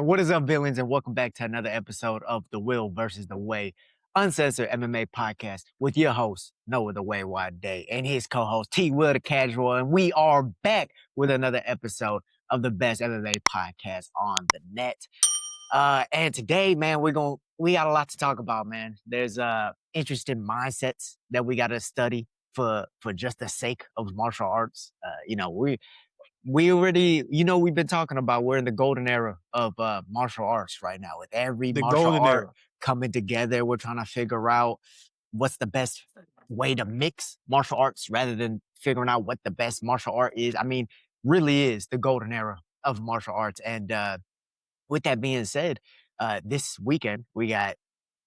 What is up, villains, and welcome back to another episode of The Will versus The Way Uncensored MMA Podcast with your host, Noah The Way Wide Day, and his co-host, T. Will the Casual, and we are back with another episode of the best MMA podcast on the net. And today, man, we got a lot to talk about, man. There's interesting mindsets that we got to study for just the sake of martial arts. We already, we've been talking about we're in the golden era of martial arts right now, with every martial art coming together. We're trying to figure out what's the best way to mix martial arts rather than figuring out what the best martial art is. I mean, really is the golden era of martial arts. And with that being said, this weekend we got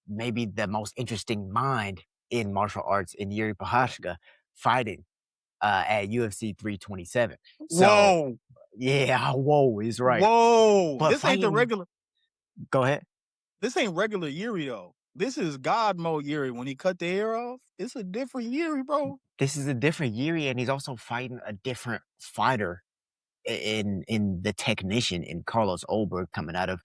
maybe the most interesting mind in martial arts in JIRI Prochazka fighting at UFC 327. So, whoa. Yeah, whoa is right. Whoa. But this ain't the regular. Go ahead. This ain't regular JIRI, though. This is God mode JIRI. When he cut the hair off, it's a different JIRI, bro. This is a different JIRI, and he's also fighting a different fighter in the technician in Carlos Ulberg coming out of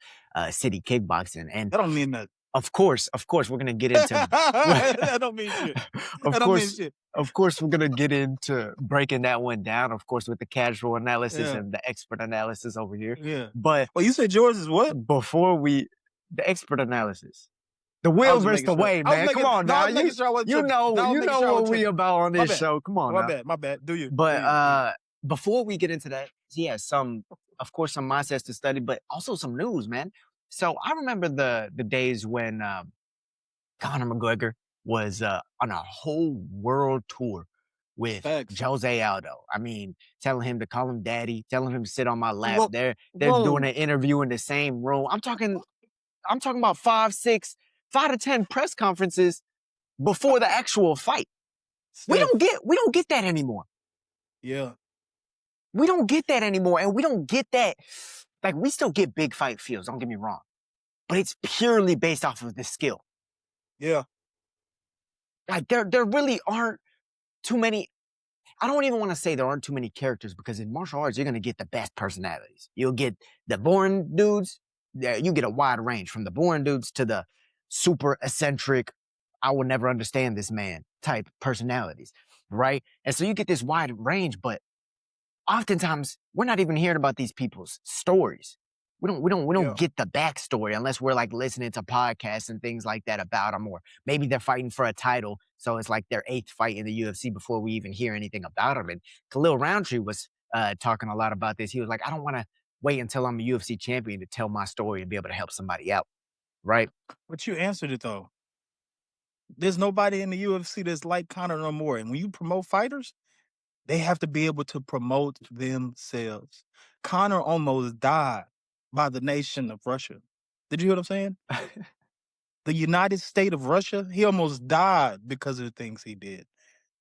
City Kickboxing. And that don't mean that. Of course, we're gonna get into that don't mean shit. Of course, we're gonna get into breaking that one down. Of course, with the casual analysis and the expert analysis over here. Yeah. But well, you said yours is what? The expert analysis. The will versus the way, man. Come on now. You know what we about on this show. Come on now. My bad. Do you? But before we get into that, some mindsets to study, but also some news, man. So I remember the days when Conor McGregor was on a whole world tour with Jose Aldo. I mean, telling him to call him daddy, telling him to sit on my lap. Well, they're doing an interview in the same room. I'm talking about 5 to 10 press conferences before the actual fight. We don't get that anymore. Yeah. We don't get that anymore, and we don't get that. Like, we still get big fight feels, don't get me wrong. But it's purely based off of the skill. Yeah. Like, there really aren't too many. I don't even want to say there aren't too many characters, because in martial arts, you're going to get the best personalities. You'll get the boring dudes. You get a wide range from the boring dudes to the super eccentric, I will never understand this man type personalities, right? And so you get this wide range, but oftentimes we're not even hearing about these people's stories. We don't get the backstory unless we're like listening to podcasts and things like that about them, or maybe they're fighting for a title, so it's like their 8th fight in the UFC before we even hear anything about them. And Khalil Roundtree was talking a lot about this. He was like, I don't want to wait until I'm a UFC champion to tell my story and be able to help somebody out, right? But you answered it though. There's nobody in the UFC that's like Conor no more. And when you promote fighters, they have to be able to promote themselves. Conor almost died by the nation of Russia. Did you hear what I'm saying? The United States of Russia, he almost died because of the things he did.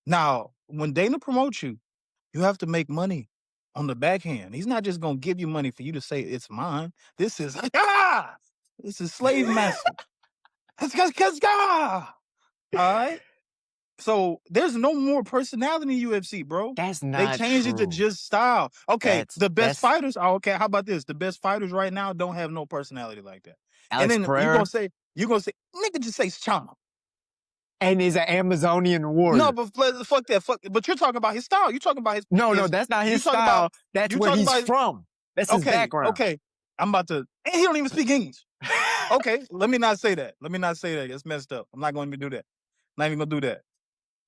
Now, when Dana promotes you, you have to make money on the backhand. He's not just going to give you money for you to say, it's mine. This is slave master. All right? So there's no more personality in UFC, bro. That's not They changed true. it to just style. Okay, the best fighters. Oh, okay, how about this? The best fighters right now don't have no personality like that. Alex and then you're gonna say, nigga, just say Chama. And he's an Amazonian warrior. No, but fuck that. But you're talking about his style. You're talking about his. No, that's not his style. That's where he's from. That's his background. Okay, I'm about to. And he don't even speak English. Okay, let me not say that. It's messed up. I'm not going to do that. I'm not even gonna do that.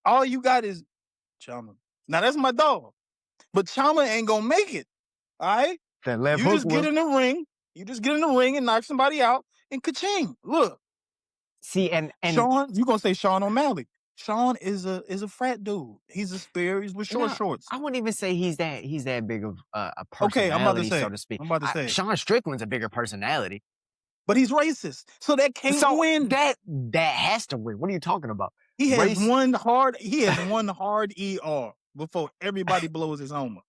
All you got is Chama. Now, that's my dog. But Chama ain't going to make it. All right? That left hook just get in the ring. You just get in the ring and knock somebody out and ka-ching. Look. See, and Sean, you going to say Sean O'Malley. Sean is a frat dude. He's a spear. He's with shorts. I wouldn't even say he's that big of a personality, I'm about to say, so to speak. I'm about to say. Sean Strickland's a bigger personality. But he's racist. So that can't win. That has to win. What are you talking about? He has one hard ER before everybody blows his homer.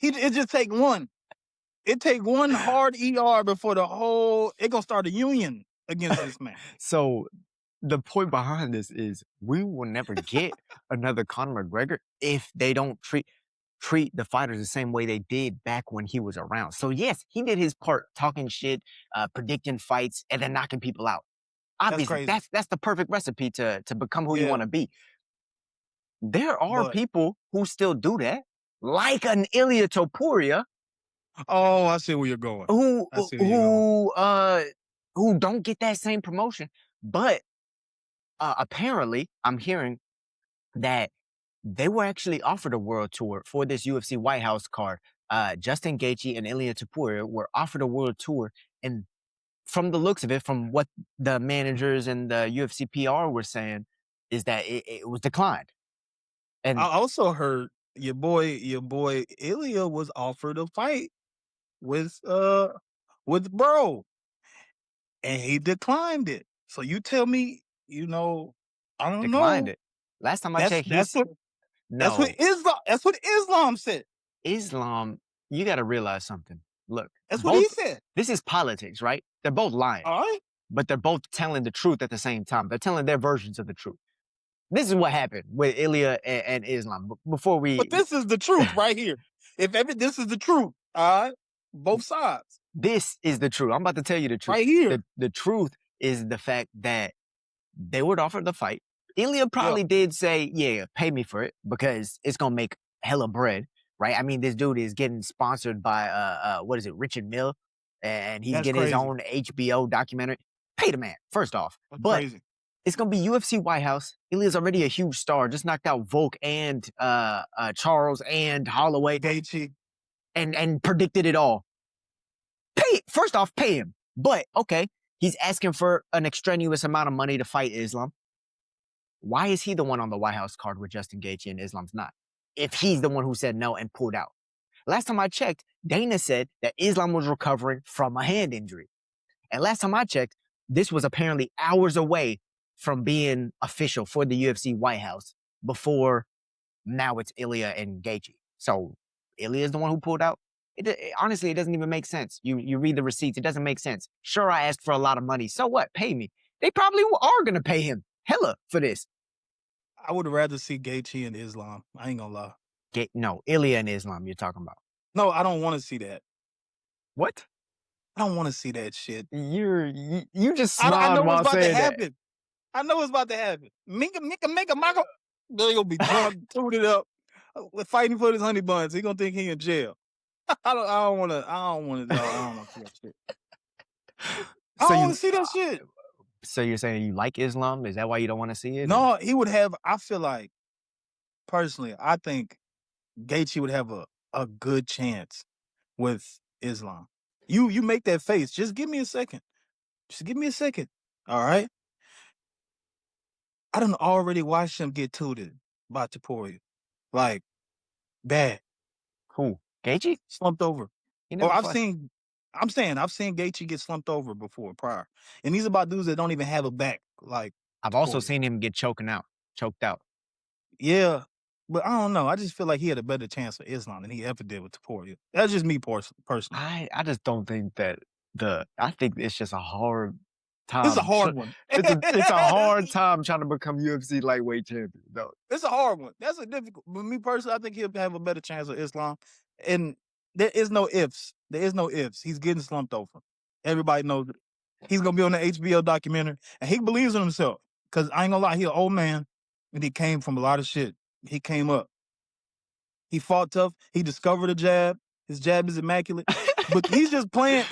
It just take one. It take one hard ER before it gonna start a union against this man. So the point behind this is we will never get another Conor McGregor if they don't treat. treat the fighters the same way they did back when he was around. So yes, he did his part, talking shit, predicting fights, and then knocking people out. That's Obviously, crazy. that's the perfect recipe to become who you Yeah. want to be. There are But people who still do that, like an Ilya Topuria, oh, I see where you're going. who I see where you're going. who don't get that same promotion. But apparently, I'm hearing that they were actually offered a world tour for this UFC White House card. Justin Gaethje and Ilya Topuria were offered a world tour, and from the looks of it, from what the managers and the UFC PR were saying, is that it was declined. And I also heard your boy Ilya was offered a fight with Bro, and he declined it. So you tell me, I don't declined know. it. Last time I checked, That's what no. Islam said. Islam, you got to realize something. Look, That's what he said. This is politics, right? They're both lying, All right. but they're both telling the truth at the same time. They're telling their versions of the truth. This is what happened with Ilya and Islam. Before we, But this is the truth right here. This is the truth, all right? Both sides. This is the truth. I'm about to tell you the truth. Right here. The truth is the fact that they would offer the fight. Ilya probably did say, yeah, pay me for it because it's going to make hella bread, right? I mean, this dude is getting sponsored by, what is it, Richard Mille? And he's getting his own HBO documentary. Pay the man, first off. That's but crazy. It's going to be UFC White House. Ilya's already a huge star. Just knocked out Volk and Charles and Holloway. Gaethje. And predicted it all. First off, pay him. But, okay, he's asking for an extraneous amount of money to fight Islam. Why is he the one on the White House card with Justin Gaethje and Islam's not? If he's the one who said no and pulled out. Last time I checked, Dana said that Islam was recovering from a hand injury. And last time I checked, this was apparently hours away from being official for the UFC White House before now it's Ilya and Gaethje. So Ilya is the one who pulled out. Honestly, it doesn't even make sense. You read the receipts, it doesn't make sense. Sure, I asked for a lot of money. So what? Pay me. They probably are going to pay him hella for this. I would rather see Gaethje and Islam. I ain't gonna lie. No, Ilya and Islam you're talking about. No, I don't want to see that. What? I don't want to see that shit. You just smiled while saying that. I know it's about to happen. Minka, Michael. They're gonna be drunk, tooted up, fighting for his honey buns. He gonna think he in jail. I don't want to see that shit. I don't want to see that shit. So you're saying you like Islam? Is that why you don't want to see it? No, he would have. I feel like, personally, I think Gaethje would have a good chance with Islam. You make that face. Just give me a second. All right. I done already watched him get tooted by Topuria. Like, bad. Who? Gaethje? Slumped over. I've seen Gaethje get slumped over before, prior. And these are about dudes that don't even have a back. Like, I've also seen him get choked out. Yeah. But I don't know. I just feel like he had a better chance with Islam than he ever did with Topuria. That's just me personally. I just don't think that I think it's just a hard time. It's a hard one. It's a hard time trying to become UFC lightweight champion, though. It's a hard one. That's a difficult. But me personally, I think he'll have a better chance with Islam. And there is no ifs. He's getting slumped over. Everybody knows it. He's gonna be on the HBO documentary, and he believes in himself. Cause I ain't gonna lie, he an old man, and he came from a lot of shit. He came up. He fought tough. He discovered a jab. His jab is immaculate. But he's just playing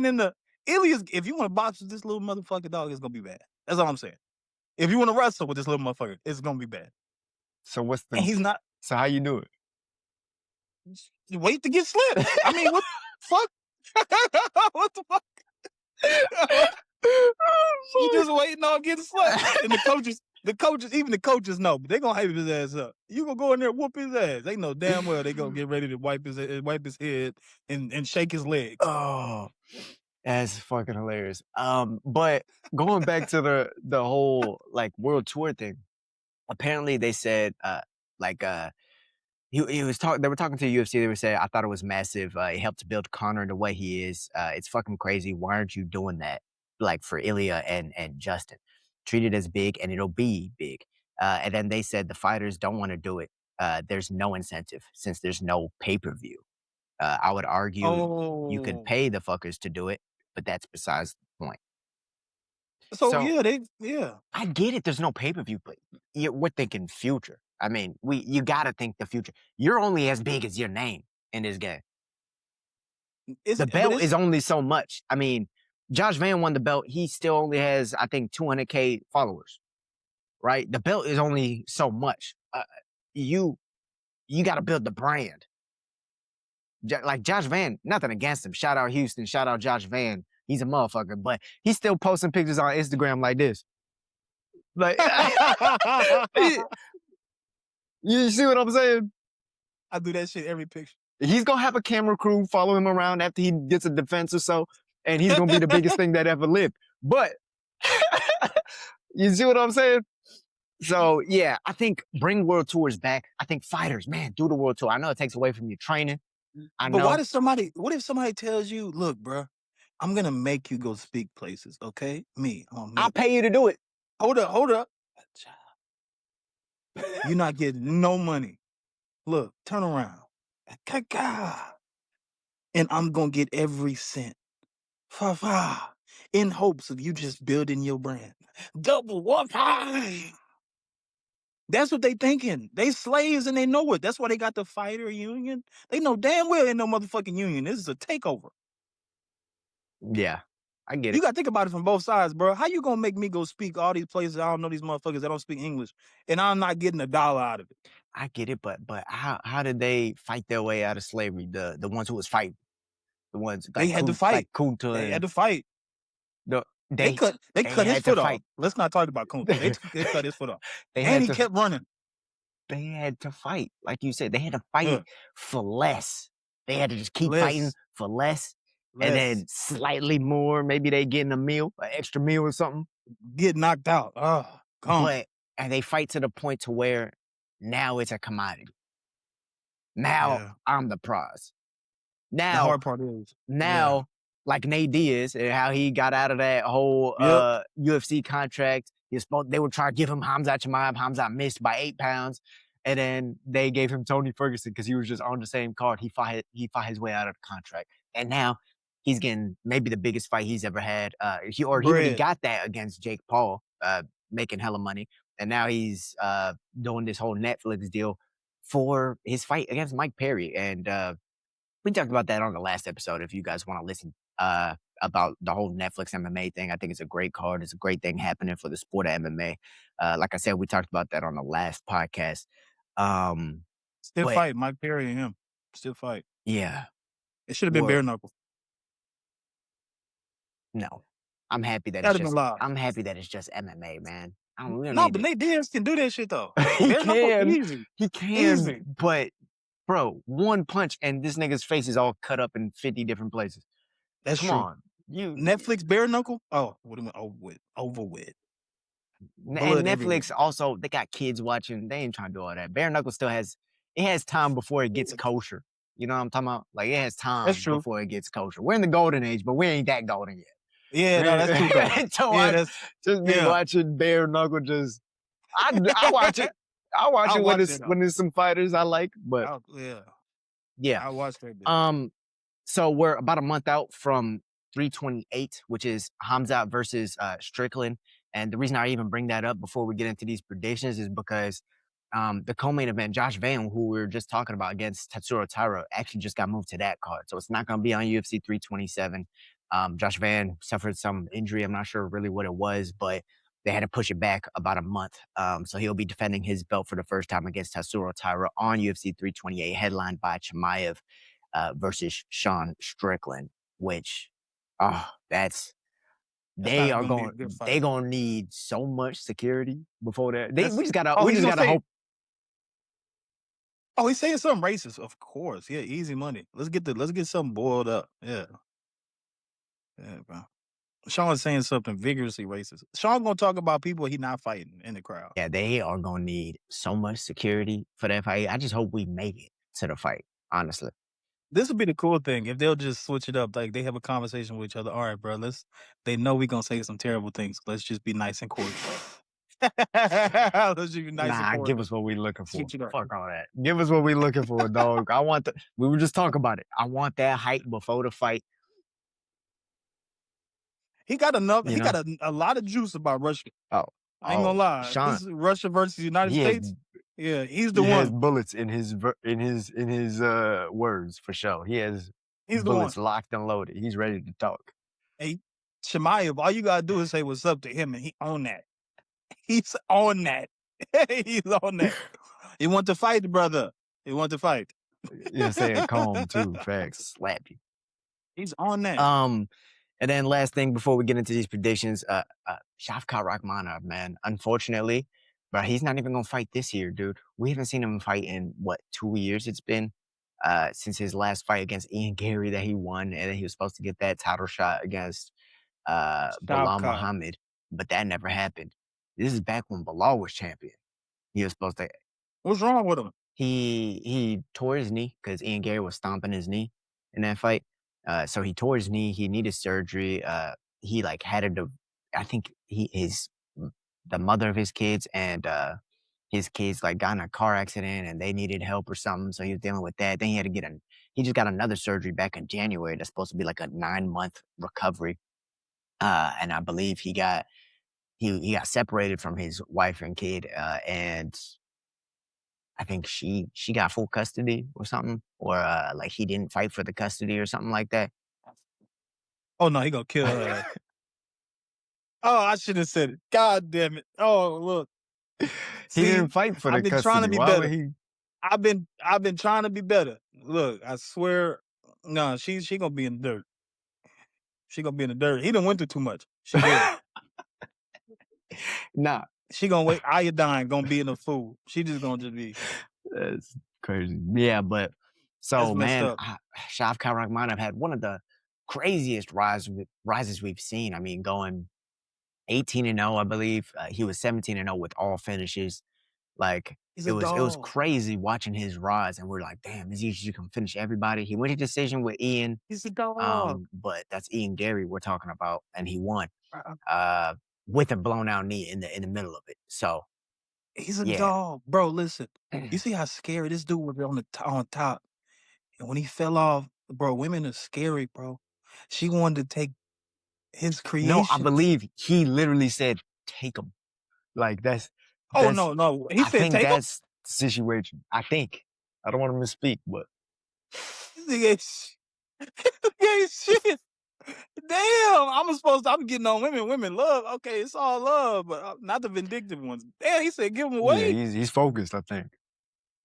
in the Ilya's. If you want to box with this little motherfucker dog, it's gonna be bad. That's all I'm saying. If you want to wrestle with this little motherfucker, it's gonna be bad. So what's the? And he's not. So how you do it? Wait to get slipped. I mean, what the fuck? What the fuck? You just waiting on getting slapped. And the coaches know, but they gonna hype his ass up. You gonna go in there and whoop his ass. They know damn well they gonna get ready to wipe his head and shake his legs. Oh, that's fucking hilarious. But going back to the whole like world tour thing, apparently they said they were talking to the UFC. They were saying, I thought it was massive. It helped build Conor the way he is. It's fucking crazy. Why aren't you doing that? Like for Ilya and Justin, treat it as big and it'll be big. And then they said the fighters don't want to do it. there's no incentive since there's no pay-per-view. I would argue you could Oh. pay the fuckers to do it, but that's besides the point. So, So yeah. I get it. There's no pay-per-view, but we're thinking future. I mean, you gotta think the future. You're only as big as your name in this game. The belt is only so much. I mean, Josh Van won the belt. He still only has, I think, 200K followers, right? The belt is only so much. You got to build the brand. Like Josh Van, nothing against him. Shout out Houston. Shout out Josh Van. He's a motherfucker, but he's still posting pictures on Instagram like this. Like, you see what I'm saying? I do that shit every picture. He's going to have a camera crew follow him around after he gets a defense or so, and he's going to be the biggest thing that ever lived. But you see what I'm saying? So, yeah, I think bring world tours back. I think fighters, man, do the world tour. I know it takes away from your training. But what if somebody tells you, look, bro, I'm going to make you go speak places, okay? I'll pay you to do it. Hold up. You're not getting no money. Look, turn around. And I'm going to get every cent. In hopes of you just building your brand. Double what? That's what they thinking. They slaves and they know it. That's why they got the fighter union. They know damn well ain't no motherfucking union. This is a takeover. Yeah, I get it. You got to think about it from both sides, bro. How you going to make me go speak all these places? I don't know these motherfuckers that don't speak English, and I'm not getting $1 out of it. I get it, but how did they fight their way out of slavery? The ones who was fighting, the ones like they had to fight. Like Kunta they had to fight. They cut his foot off. Let's not talk about Kunta. They cut his foot off. And he kept running. They had to fight. Like you said, they had to fight for less. They had to just keep fighting for less. And then slightly more. Maybe they getting a meal, an extra meal or something. Get knocked out. And they fight to the point to where now it's a commodity. Now I'm the prize. Now the hard part is like Nate Diaz and how he got out of that whole UFC contract. They would try to give him Khamzat Chimaev. Khamzat missed by 8 pounds. And then they gave him Tony Ferguson because he was just on the same card. He fought his way out of the contract. And now he's getting maybe the biggest fight he's ever had. He already got that against Jake Paul, making hella money. And now he's doing this whole Netflix deal for his fight against Mike Perry. And we talked about that on the last episode. If you guys want to listen about the whole Netflix MMA thing, I think it's a great card. It's a great thing happening for the sport of MMA. Like I said, we talked about that on the last podcast. Still fight, Mike Perry and him. Still fight. Yeah. It should have been bare knuckle. No. I'm happy that it's just MMA, man. But Nate Diaz can do that shit though. He can. But bro, one punch and this nigga's face is all cut up in 50 different places. That's Come true. on. Netflix bare knuckle? Oh, what do you mean over with? And Netflix also, they got kids watching. They ain't trying to do all that. Bare knuckle still has time before it gets kosher. You know what I'm talking about? Like it has time before it gets kosher. We're in the golden age, but we ain't that golden yet. Yeah, no, that's true. Be watching bare knuckle. I watch it. I watch it when there's some fighters I like. But I watch that. So we're about a month out from 328, which is Khamzat versus Strickland. And the reason I even bring that up before we get into these predictions is because the co-main event, Josh Van, who we were just talking about against Tatsuro Taira, actually just got moved to that card. So it's not going to be on UFC 327. Josh Van suffered some injury. I'm not sure really what it was, but they had to push it back about a month. So he'll be defending his belt for the first time against Tatsuro Taira on UFC 328, headlined by Chimaev versus Sean Strickland, which, they gonna need so much security before that. We just gotta hope. Oh, he's saying something racist, of course. Yeah, easy money. Let's get something boiled up. Yeah, bro. Sean's saying something vigorously racist. Sean gonna talk about people he not fighting in the crowd. Yeah, they are gonna need so much security for that fight. I just hope we make it to the fight, honestly. This would be the cool thing if they'll just switch it up. Like they have a conversation with each other. All right, bro. They know we gonna say some terrible things. Let's just be nice and cordial. Let's be nice Nah, and give us what we looking for. Get you Fuck all that. Give us what we looking for, dog. We were just talking about it. I want that hype before the fight. He got enough. You He know? got a lot of juice about Russia. Oh, I ain't gonna lie. Sean, This is Russia versus United States. Yeah, he's the he one. has bullets in his words for sure. He's bullets locked and loaded. He's ready to talk. Hey, Chimaev, all you gotta do is say what's up to him, and he on that. He's on that. He's on that. He want to fight, brother. He want to fight. You're saying calm too. Facts. Slap you. He's on that. And then last thing before we get into these predictions, Shavkat Rakhmanov, man. Unfortunately, but he's not even gonna fight this year, dude. We haven't seen him fight in what 2 years it's been since his last fight against Ian Gary that he won, and then he was supposed to get that title shot against Bilal Muhammad, but that never happened. This is back when Bilal was champion. He was supposed to. What's wrong with him? He tore his knee because Ian Gary was stomping his knee in that fight. So he tore his knee. He needed surgery. He like had I think the mother of his kids and his kids like got in a car accident and they needed help or something. So he was dealing with that. Then he had to he just got another surgery back in January. That's supposed to be like a 9-month recovery. And I believe he got separated from his wife and kid. And I think she got full custody or something, or like he didn't fight for the custody or something like that. Oh no, he gonna kill her. Oh, I should have said it. God damn it! Oh look, he didn't fight for the custody. I've been trying to be better. I've been trying to be better. Look, I swear, no, she gonna be in the dirt. She gonna be in the dirt. He done went through too much. She did. Nah. She gonna wait. Iodine gonna be in the food. She just gonna be. That's crazy. Yeah, but so man, Shavkat Rakhmanov had one of the craziest rises we've seen. I mean, going 18-0, I believe. He was 17-0 with all finishes. Like it was crazy watching his rise, and we're like, damn, this usually can finish everybody. He went to decision with Ian. He's a dog. But that's Ian Gary we're talking about, and he won. With a blown out knee in the middle of it. So he's a dog, bro. Listen, you see how scary this dude was on top, and when he fell off, bro. Women are scary, bro. She wanted to take his creation. No, I believe he literally said, "Take him." Like that's. Oh no! He said, "Take him." That's the situation. I think. I don't want to misspeak, but. Yeah, shit. Damn, I'm getting on women. Women love. Okay, it's all love, but not the vindictive ones. Damn, he said give him away. Yeah, he's focused, I think.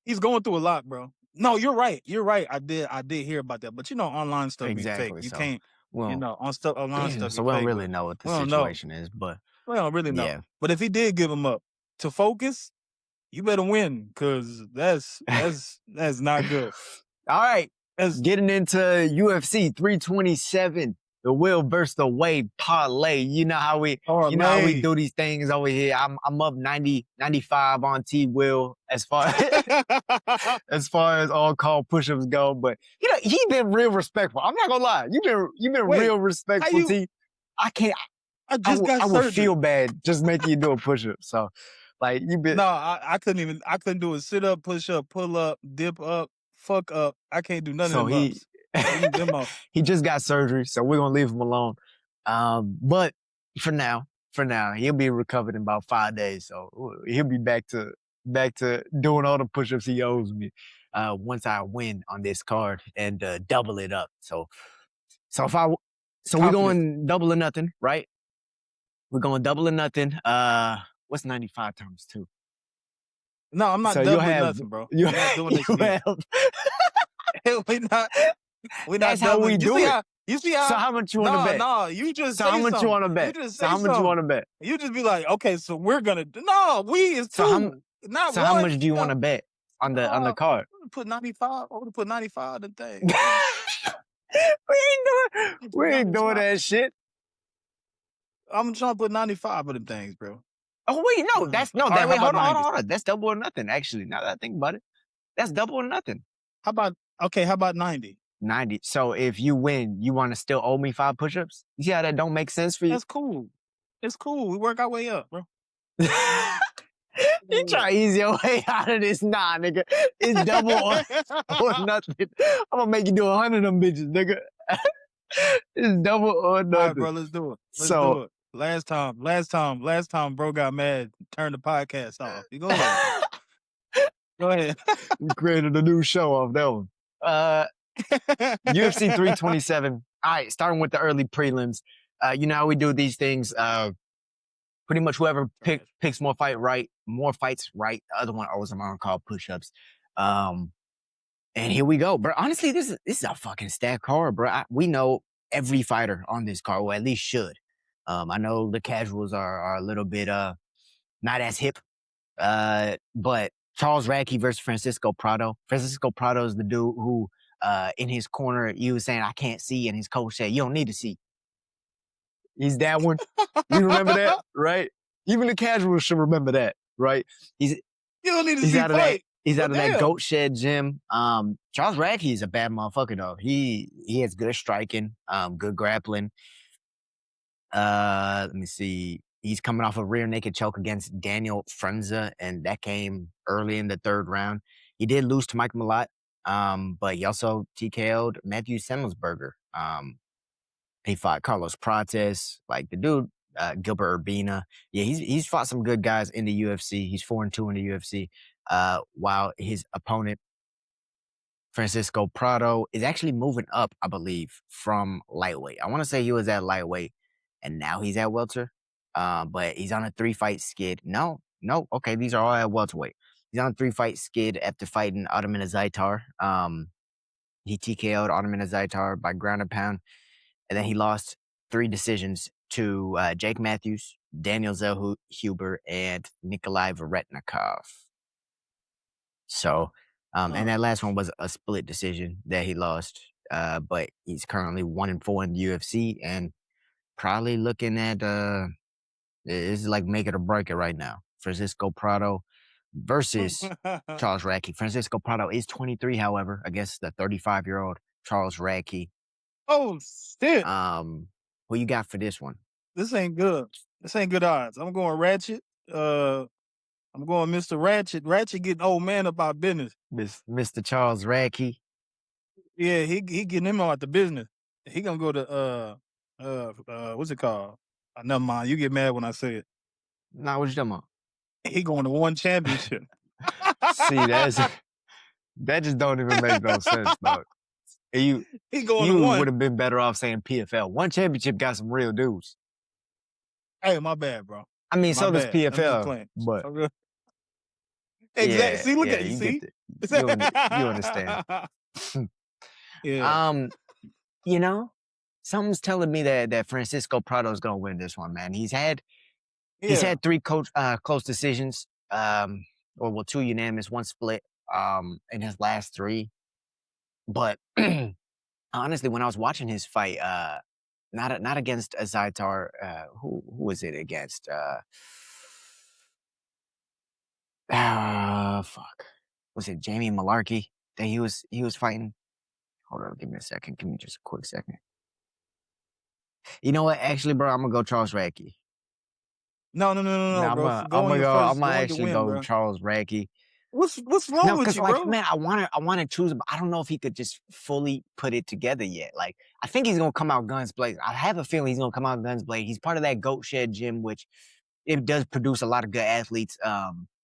He's going through a lot, bro. No, you're right. You're right. I did hear about that. But online stuff be fake. You can't, online stuff. So we don't really know what the situation is, but we don't really know. Yeah. But if he did give him up to focus, you better win, because that's not good. All right. Getting into UFC 327. The Will versus the Way parlay. You know how we do these things over here. I'm up 95 on T Will as far as all call push-ups go. But he been real respectful. I'm not gonna lie. You've been real respectful, T. I would feel bad just making you do a push-up. So like you been. No, I couldn't do a sit-up, push-up, pull-up, dip up, fuck up. I can't do none of them ups. He just got surgery, so we're gonna leave him alone. But for now, he'll be recovered in about 5 days, so he'll be back to doing all the push-ups he owes me once I win on this card and double it up. So we're going double or nothing, right? We're going double or nothing. What's 95 times 2? No, I'm not doubling nothing, bro. You're not doing this. We're not. That's how we do it. You see how? So how much you want to bet? No, you just. So how much you want to bet? So how much you want to bet? You just be like, okay, so we're gonna. No, we is two. So how much do you want to bet on the card? Put 95. I want to put 95 in the thing. we ain't doing that shit. I'm trying to put 95 of them things, bro. Oh wait, no, hold on. That's double or nothing. Actually, now that I think about it, that's double or nothing. How about 90? 90. So if you win, you want to still owe me 5 push-ups? You see how that don't make sense for you? That's cool. It's cool. We work our way up, bro. You try to ease your way out of this. Nah, nigga. It's double or nothing. I'm gonna make you do 100 of them bitches, nigga. It's double or nothing. All right, bro, let's do it. Let's do it. Last time, bro got mad, turned the podcast off. You go ahead. Go ahead. We created a new show off that one. UFC 327. All right, starting with the early prelims. You know how we do these things. Pretty much whoever picks more fights right. The other one always I'm on called push-ups. And here we go, bro. Honestly, this is a fucking stacked card, bro. We know every fighter on this card, or at least should. I know the casuals are a little bit not as hip. But Charles Radtke versus Francisco Prado. Francisco Prado is the dude who in his corner, you was saying I can't see, and his coach said you don't need to see. He's that one. You remember that, right? Even the casuals should remember that, right? You don't need to see out of fight. He's out of that goat shed gym. Charles Radtke is a bad motherfucker though. He has good striking, good grappling. Let me see. He's coming off a rear naked choke against Daniel Frunza, and that came early in the third round. He did lose to Mike Malott, but he also TKO'd Matthew Semmelsberger. He fought Carlos Prates, like the dude, Gilbert Urbina. Yeah, he's fought some good guys in the UFC. He's 4-2 in the UFC. While his opponent, Francisco Prado, is actually moving up, I believe, from lightweight. I want to say he was at lightweight, and now he's at welter. But he's on a 3-fight skid. No. Okay, these are all at welterweight. He's on a 3-fight skid after fighting Azamat Murzakanov. He TKO'd Azamat Murzakanov by ground and pound. And then he lost 3 decisions to Jake Matthews, Daniel Zellhuber, and Nikolai Varetnikov. So, and that last one was a split decision that he lost. But he's currently 1-4 in the UFC and probably looking at it's like make it or break it right now. Francisco Prado versus Charles Radtke. Francisco Prado is 23, however, against the 35-year-old Charles Radtke. Oh shit! Who you got for this one? This ain't good. This ain't good odds. I'm going Ratchet. I'm going Mr. Ratchet. Ratchet getting old man about business. Mr. Charles Radtke. Yeah, he getting him out the business. He gonna go to what's it called? Never mind. You get mad when I say it. Nah, what you talking about? He going to one championship. See, that just don't even make no sense, dog. You would have been better off saying PFL. One championship got some real dudes. Hey, my bad, bro. I mean, so does PFL. But exactly. Yeah, see, look at you. See, you understand. Yeah. You know, something's telling me that Francisco Prado is gonna win this one, man. He's had 3 close decisions, or 2 unanimous, 1 split, in his last 3. But honestly, when I was watching his fight, not against Azaitar, who was it against? Fuck. Was it Jamie Malarkey that he was fighting? Hold on, give me a second. Give me just a quick second. You know what? Actually, bro, I'm gonna go Charles Radtke. No, bro. I'm gonna actually go Charles Radtke. What's wrong with you, bro? Man, I want to choose him, but I don't know if he could just fully put it together yet. Like, I think he's gonna come out guns blazing. I have a feeling he's gonna come out guns blazing. He's part of that goat shed gym, which it does produce a lot of good athletes.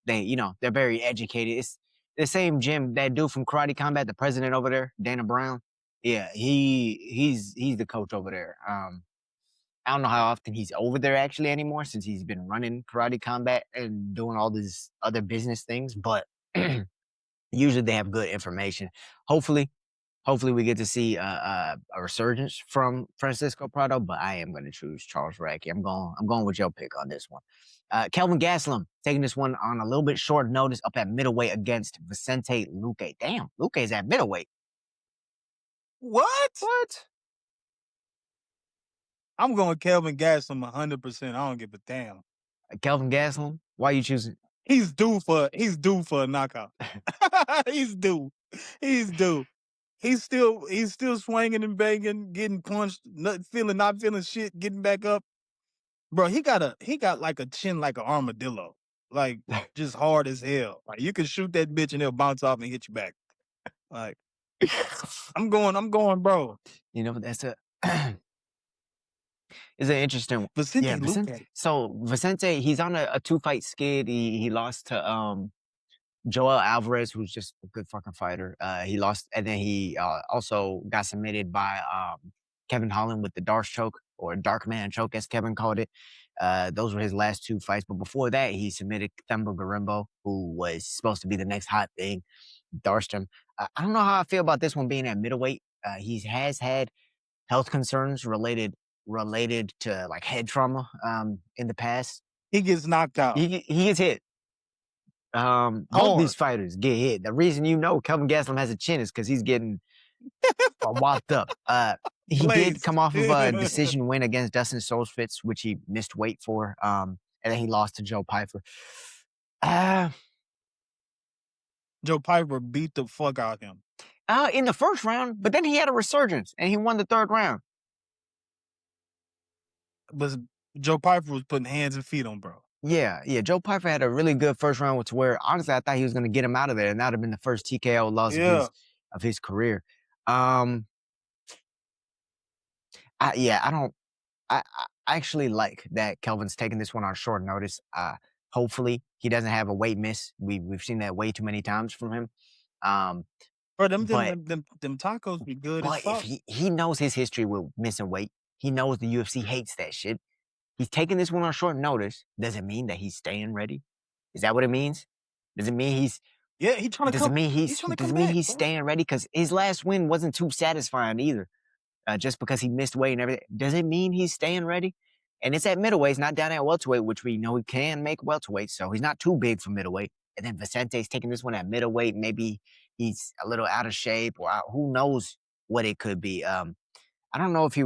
They're very educated. It's the same gym that dude from Karate Combat, the president over there, Dana Brown. Yeah, he's the coach over there. I don't know how often he's over there actually anymore since he's been running Karate Combat and doing all these other business things, but usually they have good information. Hopefully we get to see a resurgence from Francisco Prado, but I am going to choose Charles Radtke. I'm going with your pick on this one. Kelvin Gastelum taking this one on a little bit short notice up at middleweight against Vicente Luque. Damn, Luque's at middleweight. What? I'm going Kelvin Gastelum 100%. I don't give a damn. Kelvin Gastelum? Why you choosing? He's due for a knockout. He's due. He's still swinging and banging, getting punched, not feeling shit, getting back up. Bro, he got like a chin like an armadillo. Like, just hard as hell. Like, you can shoot that bitch and it'll bounce off and hit you back. Like, I'm going, bro. You know, that's a it's an interesting Vicente yeah, Vicente. Luque. So Vicente, he's on a 2-fight skid. He lost to Joel Alvarez, who's just a good fucking fighter. He lost, and then he also got submitted by Kevin Holland with the Dark choke, or Dark Man choke, as Kevin called it. Those were his last 2 fights. But before that, he submitted Themba Garimbo, who was supposed to be the next hot thing. Darshed him. I don't know how I feel about this one being at middleweight. He has had health concerns related to like head trauma in the past. He gets knocked out. He gets hit. Both these fighters get hit. The reason Kelvin Gastelum has a chin is because he's getting whopped up. He did come off of a decision win against Dustin Solsvitz, which he missed weight for. And then he lost to Joe Pyfer. Joe Pyfer beat the fuck out of him. In the first round, but then he had a resurgence and he won the 3rd round. But Joe Pyfer was putting hands and feet on, bro. Yeah. Joe Pyfer had a really good first round, to where honestly I thought he was going to get him out of there, and that would have been the first TKO loss of his career. I actually like that Kelvin's taking this one on short notice. Hopefully he doesn't have a weight miss. We've seen that way too many times from him. Bro, them tacos be good as fuck. If he knows his history with missing weight. He knows the UFC hates that shit. He's taking this one on short notice. Does it mean that he's staying ready? Is that what it means? Does it mean he's he's trying to come? Does it mean he's staying ready? Because his last win wasn't too satisfying either. Just because he missed weight and everything. Does it mean he's staying ready? And it's at middleweight, it's not down at welterweight, which we know he can make welterweight, so he's not too big for middleweight. And then Vicente's taking this one at middleweight. Maybe he's a little out of shape, or who knows what it could be. I don't know if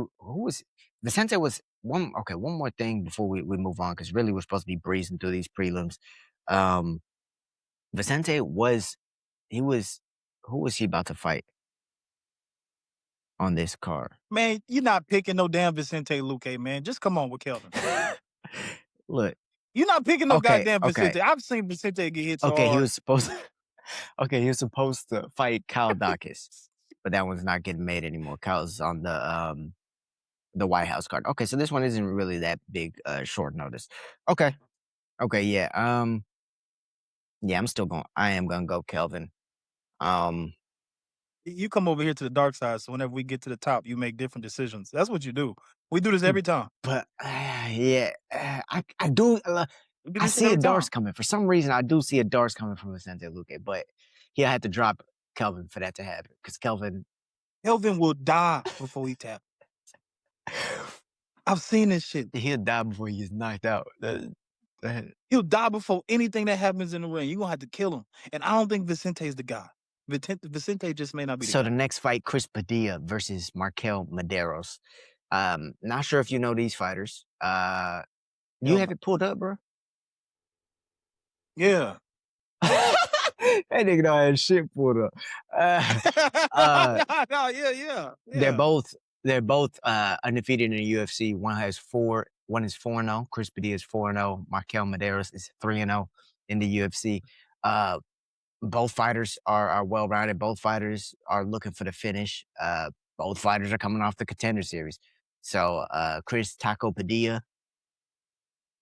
Vicente was one more thing before we move on, because really we're supposed to be breezing through these prelims. Vicente who was he about to fight on this card? Man, you're not picking no damn Vicente Luque, man. Just come on with Kelvin. Look. You're not picking no goddamn Vicente. I've seen Vicente get hit so hard. He was supposed to fight Kyle Dawkins, but that one's not getting made anymore. Kyle's on the White House card. Okay, so this one isn't really that big short notice. Okay, yeah. I am gonna go Kelvin. You come over here to the dark side, so whenever we get to the top, you make different decisions. That's what you do. We do this every time. But I do. I see a darts coming. For some reason, I do see a darts coming from Vicente Luque, but he'll have to drop Kelvin for that to happen, because Kelvin will die before he taps. I've seen this shit. He'll die before he gets knocked out. He'll die before anything that happens in the ring. You're going to have to kill him. And I don't think Vicente's the guy. Vicente just may not be the guy. So the next fight, Chris Padilla versus Markel Medeiros. Not sure if you know these fighters. You have it pulled up, bro? Yeah. That nigga don't have shit pulled up. Yeah. They're both undefeated in the UFC. One is 4-0. Chris Padilla is 4-0. Markel Medeiros is 3-0 in the UFC. Both fighters are well-rounded. Both fighters are looking for the finish. Both fighters are coming off the Contender Series. So Chris Taco Padilla,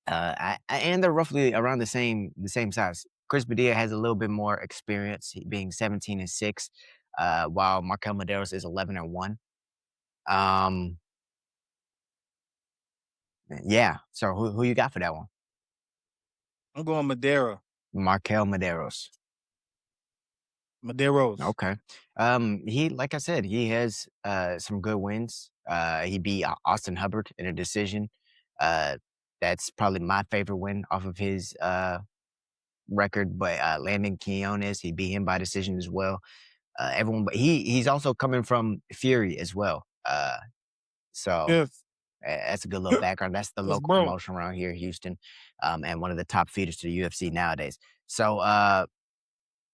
and they're roughly around the same size. Chris Padilla has a little bit more experience, being 17-6, while Markel Medeiros is 11-1. Yeah. So who you got for that one? I'm going Madeira. Markel Medeiros. Okay. He, like I said, he has some good wins. He beat Austin Hubbard in a decision. That's probably my favorite win off of his record. But Landon Quinones, he beat him by decision as well. But he's also coming from Fury as well. So that's a good little background. That's the local promotion around here, Houston, and one of the top feeders to the UFC nowadays. So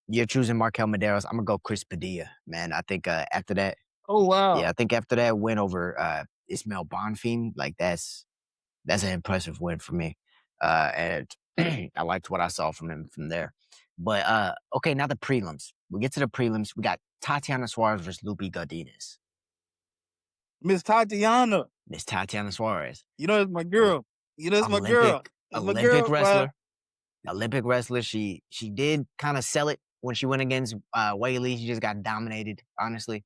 you're choosing Markel Medeiros. I'm gonna go Chris Padilla, man. I think after that. Oh wow. Yeah, I think after that win over Ismail Bonfim, like that's That's an impressive win for me. And I liked what I saw from him from there. But okay, now the prelims. We get to the prelims. We got Tatiana Suarez versus Loopy Godinez. Miss Tatiana. Miss Tatiana Suarez. You know, it's my girl. You know, it's my girl. It's my Olympic girl, wrestler. Olympic wrestler. She did kind of sell it when she went against Way Lee. She just got dominated, honestly.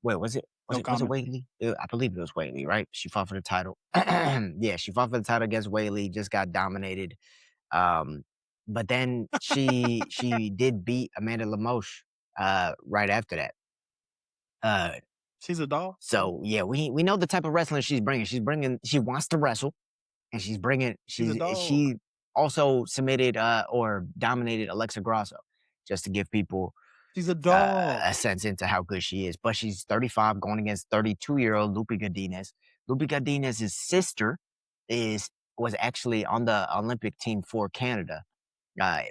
Wait, was it Way Lee? I believe it was Way Lee, right? She fought for the title. Yeah, she fought for the title against Way Lee, just got dominated. But then she did beat Amanda Lamothe right after that. She's a doll. So yeah, we know the type of wrestling she's bringing. She wants to wrestle, and she also submitted or dominated Alexa Grasso, just to give people she's a doll a sense into how good she is. But she's 35 going against 32-year-old Loopy Godinez. Loopy Godinez's sister was actually on the Olympic team for Canada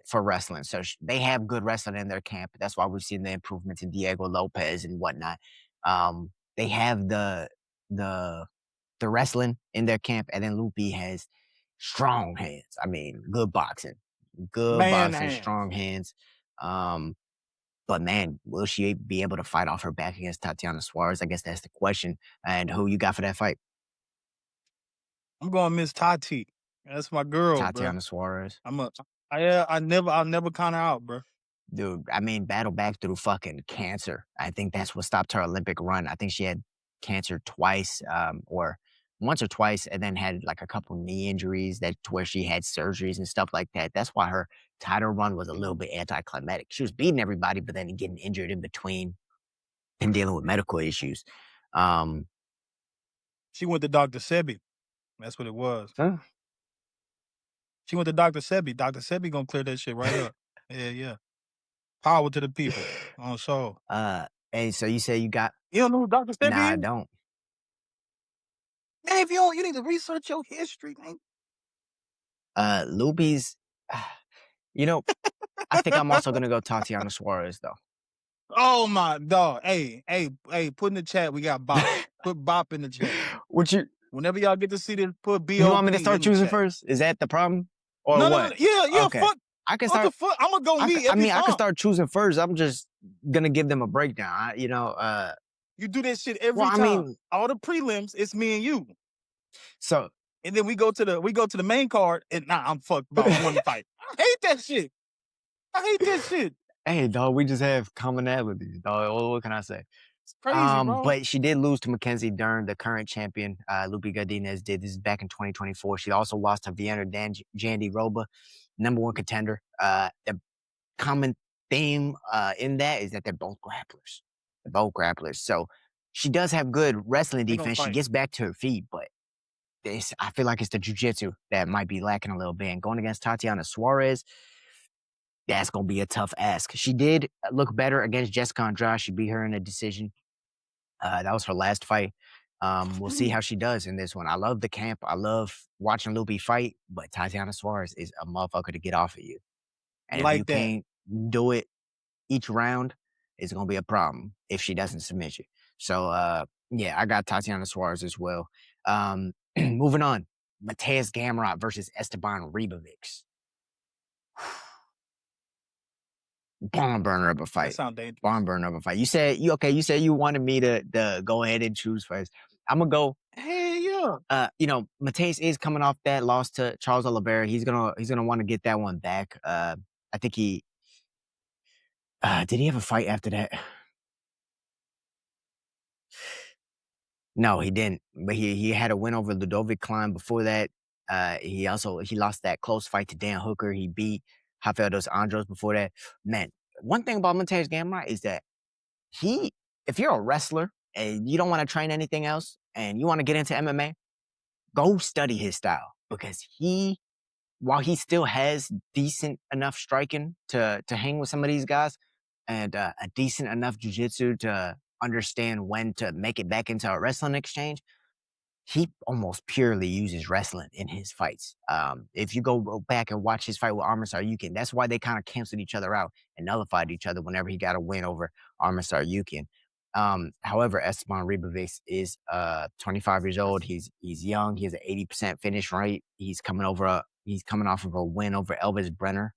for wrestling. So they have good wrestling in their camp. That's why we've seen the improvements in Diego Lopez and whatnot. They have the wrestling in their camp, and then Loopy has strong hands. I mean, good boxing, strong hands. But man, will she be able to fight off her back against Tatiana Suarez? I guess that's the question. And who you got for that fight? I'm going Miss Tati. That's my girl, Tatiana Suarez. I'll never count her out, bro. Dude, I mean, battle back through fucking cancer. I think that's what stopped her Olympic run. I think she had cancer twice, or once or twice, and then had like a couple knee injuries to where she had surgeries and stuff like that. That's why her title run was a little bit anticlimactic. She was beating everybody, but then getting injured in between and dealing with medical issues. She went to Dr. Sebi. That's what it was. Huh? She went to Dr. Sebi. Dr. Sebi gonna clear that shit right up. Yeah. Power to the people on show. Hey, so you say you got... You don't know who Dr. Sebi is? Nah, I don't. Man, if you don't, you need to research your history, man. Loopy's... You know, I think I'm also gonna go Tatiana Suarez though. Oh my dog! Hey! Put in the chat. We got Bop. Put Bop in the chat. Whenever y'all get to see this, put B. You want me to start choosing first? Is that the problem? Or no, what? No. Yeah. Okay. Fuck. I can start. I'm gonna go me. I can start choosing first. I'm just gonna give them a breakdown. You do that shit every time. I mean, all the prelims, it's me and you. So. And then we go to the main card, and I'm fucked about one fight. I hate that shit. Hey, dog, we just have commonalities, dog. What can I say? It's crazy, bro. But she did lose to Mackenzie Dern, the current champion. Loopy Godinez did. This is back in 2024. She also lost to Vienna Jandy Roba, number one contender. The common theme in that is that they're both grapplers. So she does have good wrestling defense. She gets back to her feet, but I feel like it's the jiu-jitsu that might be lacking a little bit. And going against Tatiana Suarez, that's going to be a tough ask. She did look better against Jessica Andrade. She beat her in a decision. That was her last fight. We'll see how she does in this one. I love the camp. I love watching Loopy fight, but Tatiana Suarez is a motherfucker to get off of you. And if you can't do it each round, it's going to be a problem if she doesn't submit you. So, yeah, I got Tatiana Suarez as well. Moving on, Mateusz Gamrot versus Estaban Ribovics. Barn burner of a fight. That sound dangerous. Barn burner of a fight. You said you wanted me to go ahead and choose first. I'm gonna go. Hey, yeah. Mateusz is coming off that loss to Charles Oliveira. He's gonna want to get that one back. I think he did he have a fight after that? No, he didn't. But he had a win over Ludovic Klein before that. He lost that close fight to Dan Hooker. He beat Rafael dos Anjos before that. Man, one thing about Mateusz Gamrot is that if you're a wrestler and you don't want to train anything else and you want to get into MMA, go study his style, because while he still has decent enough striking to hang with some of these guys and a decent enough jiu-jitsu to understand when to make it back into a wrestling exchange, he almost purely uses wrestling in his fights. If you go back and watch his fight with Arman Tsarukyan, that's why they kind of canceled each other out and nullified each other whenever he got a win over Arman Tsarukyan. However, Estaban Ribovics is 25 years old. He's young. He has an 80% finish rate. He's coming off of a win over Elvis Brenner.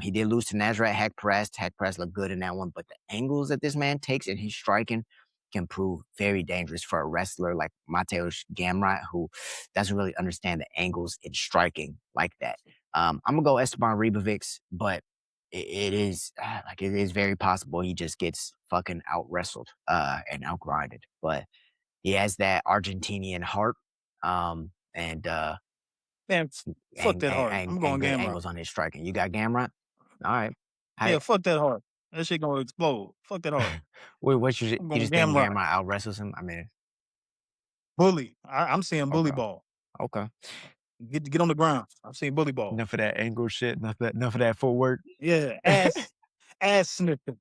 He did lose to Nasrat Haqparast. Haqparast looked good in that one, but the angles that this man takes and he's striking can prove very dangerous for a wrestler like Mateusz Gamrot, who doesn't really understand the angles in striking like that. I'm gonna go Estaban Ribovics, but it is very possible he just gets fucking out wrestled and out grinded. But he has that Argentinian heart, and Man, fuck that heart. I'm going good Gamrot. angles on his striking. You got Gamrot? All right. Yeah, fuck that heart. That shit gonna explode. Fuck that heart. Wait, what you just think Gamrot. Gamrot out wrestles him? I mean, bully. I'm saying bully Okay. ball. Okay. Get on the ground. I'm saying bully ball. Enough of that angle shit. Enough of that footwork. Yeah, ass sniffing,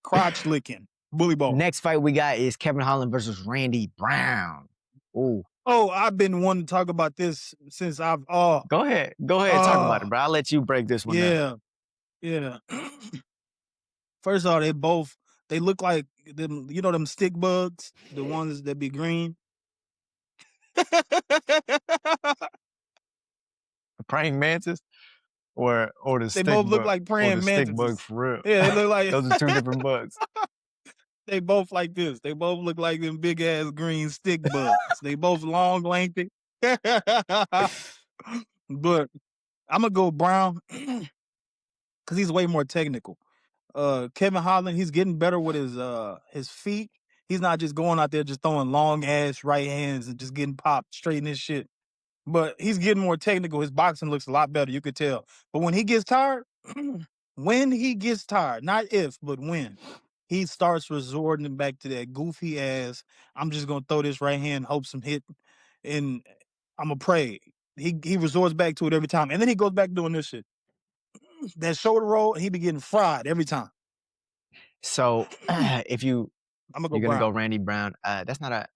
crotch licking, bully ball. Next fight we got is Kevin Holland versus Randy Brown. Ooh. Oh, I've been wanting to talk about this since I've Go ahead and talk about it, bro. I'll let you break this one down. Yeah. First of all, they look like them, them stick bugs, the ones that be green. Praying mantis or the They stick both bug, look like praying or the mantises. stick bug for real. Yeah, they look like those are two different bugs. They both like this. They both look like them big ass green stick bugs. They both long, lengthy. But I'm gonna go Brown because he's way more technical. Kevin Holland, he's getting better with his feet. He's not just going out there just throwing long ass right hands and just getting popped straight in his shit. But he's getting more technical. His boxing looks a lot better, you could tell. But when he gets tired, not if, but when, he starts resorting back to that goofy ass, I'm just gonna throw this right hand, hope some hit, and I'm gonna pray. He resorts back to it every time. And then he goes back doing this shit. That shoulder roll, he be getting fried every time. So if you're gonna go Randy Brown, that's not a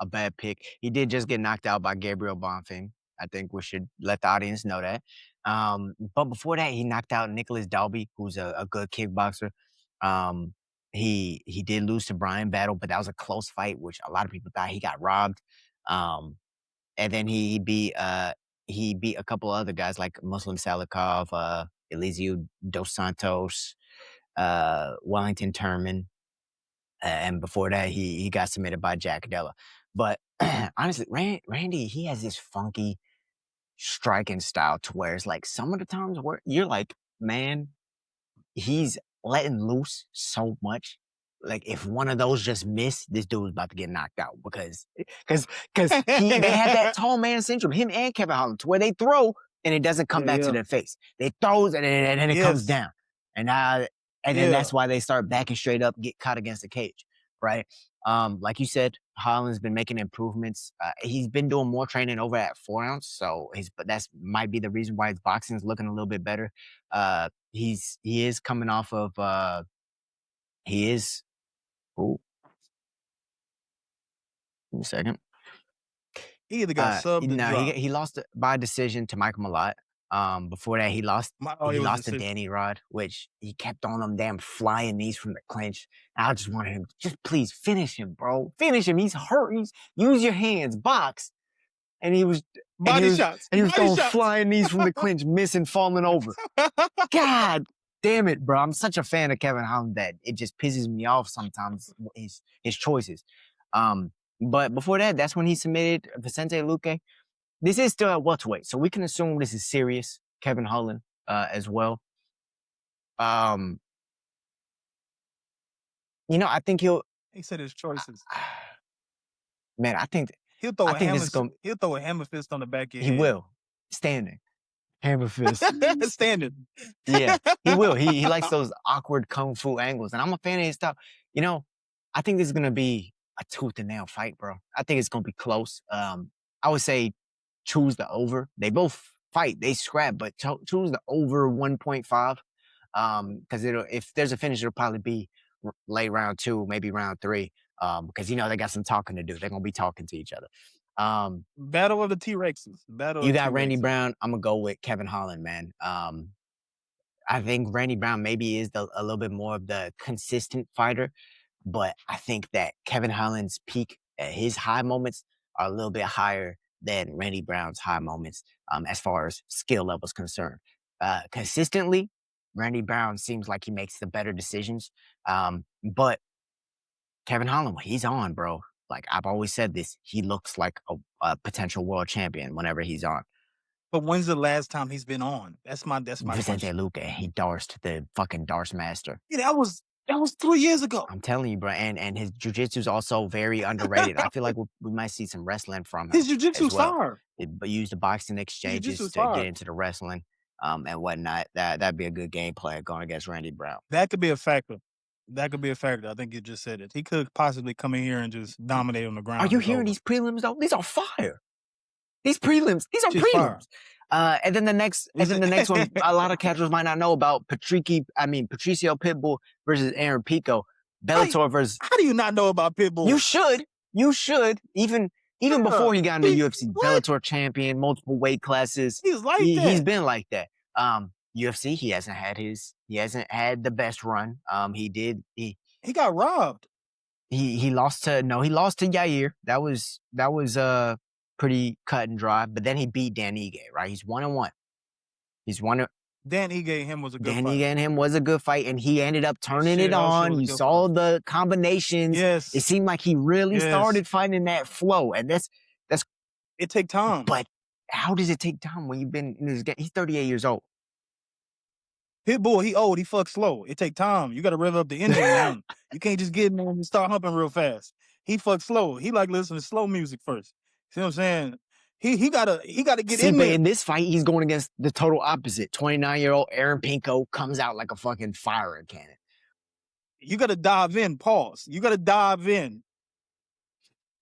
bad pick. He did just get knocked out by Gabriel Bonfim. I think we should let the audience know that. But before that, he knocked out Nicholas Dalby, who's a good kickboxer. He did lose to Brian Battle, but that was a close fight, which a lot of people thought he got robbed. And then he beat a couple other guys like Muslim Salikov, Eliseo Dos Santos, Wellington Turman. And before that, he got submitted by Jack Della. But honestly, Randy, he has this funky striking style to where it's like some of the times where you're like, man, he's letting loose so much. Like if one of those just missed, this dude's about to get knocked out because they had that tall man syndrome, him and Kevin Holland, to where they throw and it doesn't come back to their face. They throws and then it comes down. And then that's why they start backing straight up, get caught against the cage, right? Like you said, Holland's been making improvements. He's been doing more training over at 4 ounce, so that's might be the reason why his boxing is looking a little bit better. He is coming off of Ooh. Give me a second. He either got subbed or dropped. He lost by decision to Michael Malott. Before that, he lost to Danny Rod, which he kept on them damn flying knees from the clinch. I just wanted him, just please finish him, bro. Finish him. He's hurt. Use your hands, box. And he was shots. And he was throwing flying knees from the clinch, missing, falling over. God damn it, bro. I'm such a fan of Kevin Holland that it just pisses me off sometimes, his choices. But before that, that's when he submitted Vicente Luque. This is still at welterweight, so we can assume this is serious. Kevin Holland as well. I think he said his choices. Man, I think he'll throw a hammer fist on the back of your head. He will. Standing. Hammer fist. Standing. Yeah, he will. He likes those awkward kung fu angles, and I'm a fan of his stuff. I think this is gonna be a tooth and nail fight, bro. I think it's gonna be close. I would say choose the over. They both fight, they scrap, but choose the over 1.5. Because if there's a finish, it'll probably be late round 2, maybe round 3. Because they got some talking to do. They're gonna be talking to each other. Battle of the T-Rexes. You got Randy Brown. I'm gonna go with Kevin Holland, man. I think Randy Brown maybe is a little bit more of the consistent fighter, but I think that Kevin Holland's peak at his high moments are a little bit higher than Randy Brown's high moments as far as skill level is concerned. Consistently, Randy Brown seems like he makes the better decisions, but Kevin Holland, when he's on, bro, like I've always said this, he looks like a potential world champion whenever he's on. But when's the last time he's been on? That's my Vicente question. Luque, he darsed the fucking Darce Master. Yeah, that was 3 years ago. I'm telling you, bro, and his jiu-jitsu is also very underrated. I feel like we might see some wrestling from him. His jiu-jitsu as well. fire. But use the boxing exchanges to get into the wrestling and whatnot. That'd be a good game plan going against Randy Brown. That could be a factor. That could be a factor. I think you just said it. He could possibly come in here and just dominate on the ground. Are you hearing these prelims though? These are fire. These prelims. These are prelims. And then the next one, a lot of casuals might not know about Patricio Pitbull versus Aaron Pico. Bellator versus. How do you not know about Pitbull? You should. Even before he got into UFC, Bellator champion, multiple weight classes. He's like that. He's been like that. UFC, he hasn't had the best run. He got robbed. He lost to Yair. That was pretty cut and dry. But then he beat Dan Ige, right? He's 1-1. Dan Ige and him was a good fight. Dan Ige and him was a good fight, and he ended up turning it on. You saw the combinations. Yes. It seemed like he really started finding that flow, and that's it take time. But how does it take time when you've been in this game? He's 38 years old. Pitbull, he old, he fuck slow. It take time. You got to rev up the engine, man. You can't just get in there and start humping real fast. He fuck slow. He like listening to slow music first. See what I'm saying? He gotta get in there. In this fight, he's going against the total opposite. 29-year-old Aaron Pico comes out like a fucking firing cannon. You gotta dive in. Pause. You gotta dive in.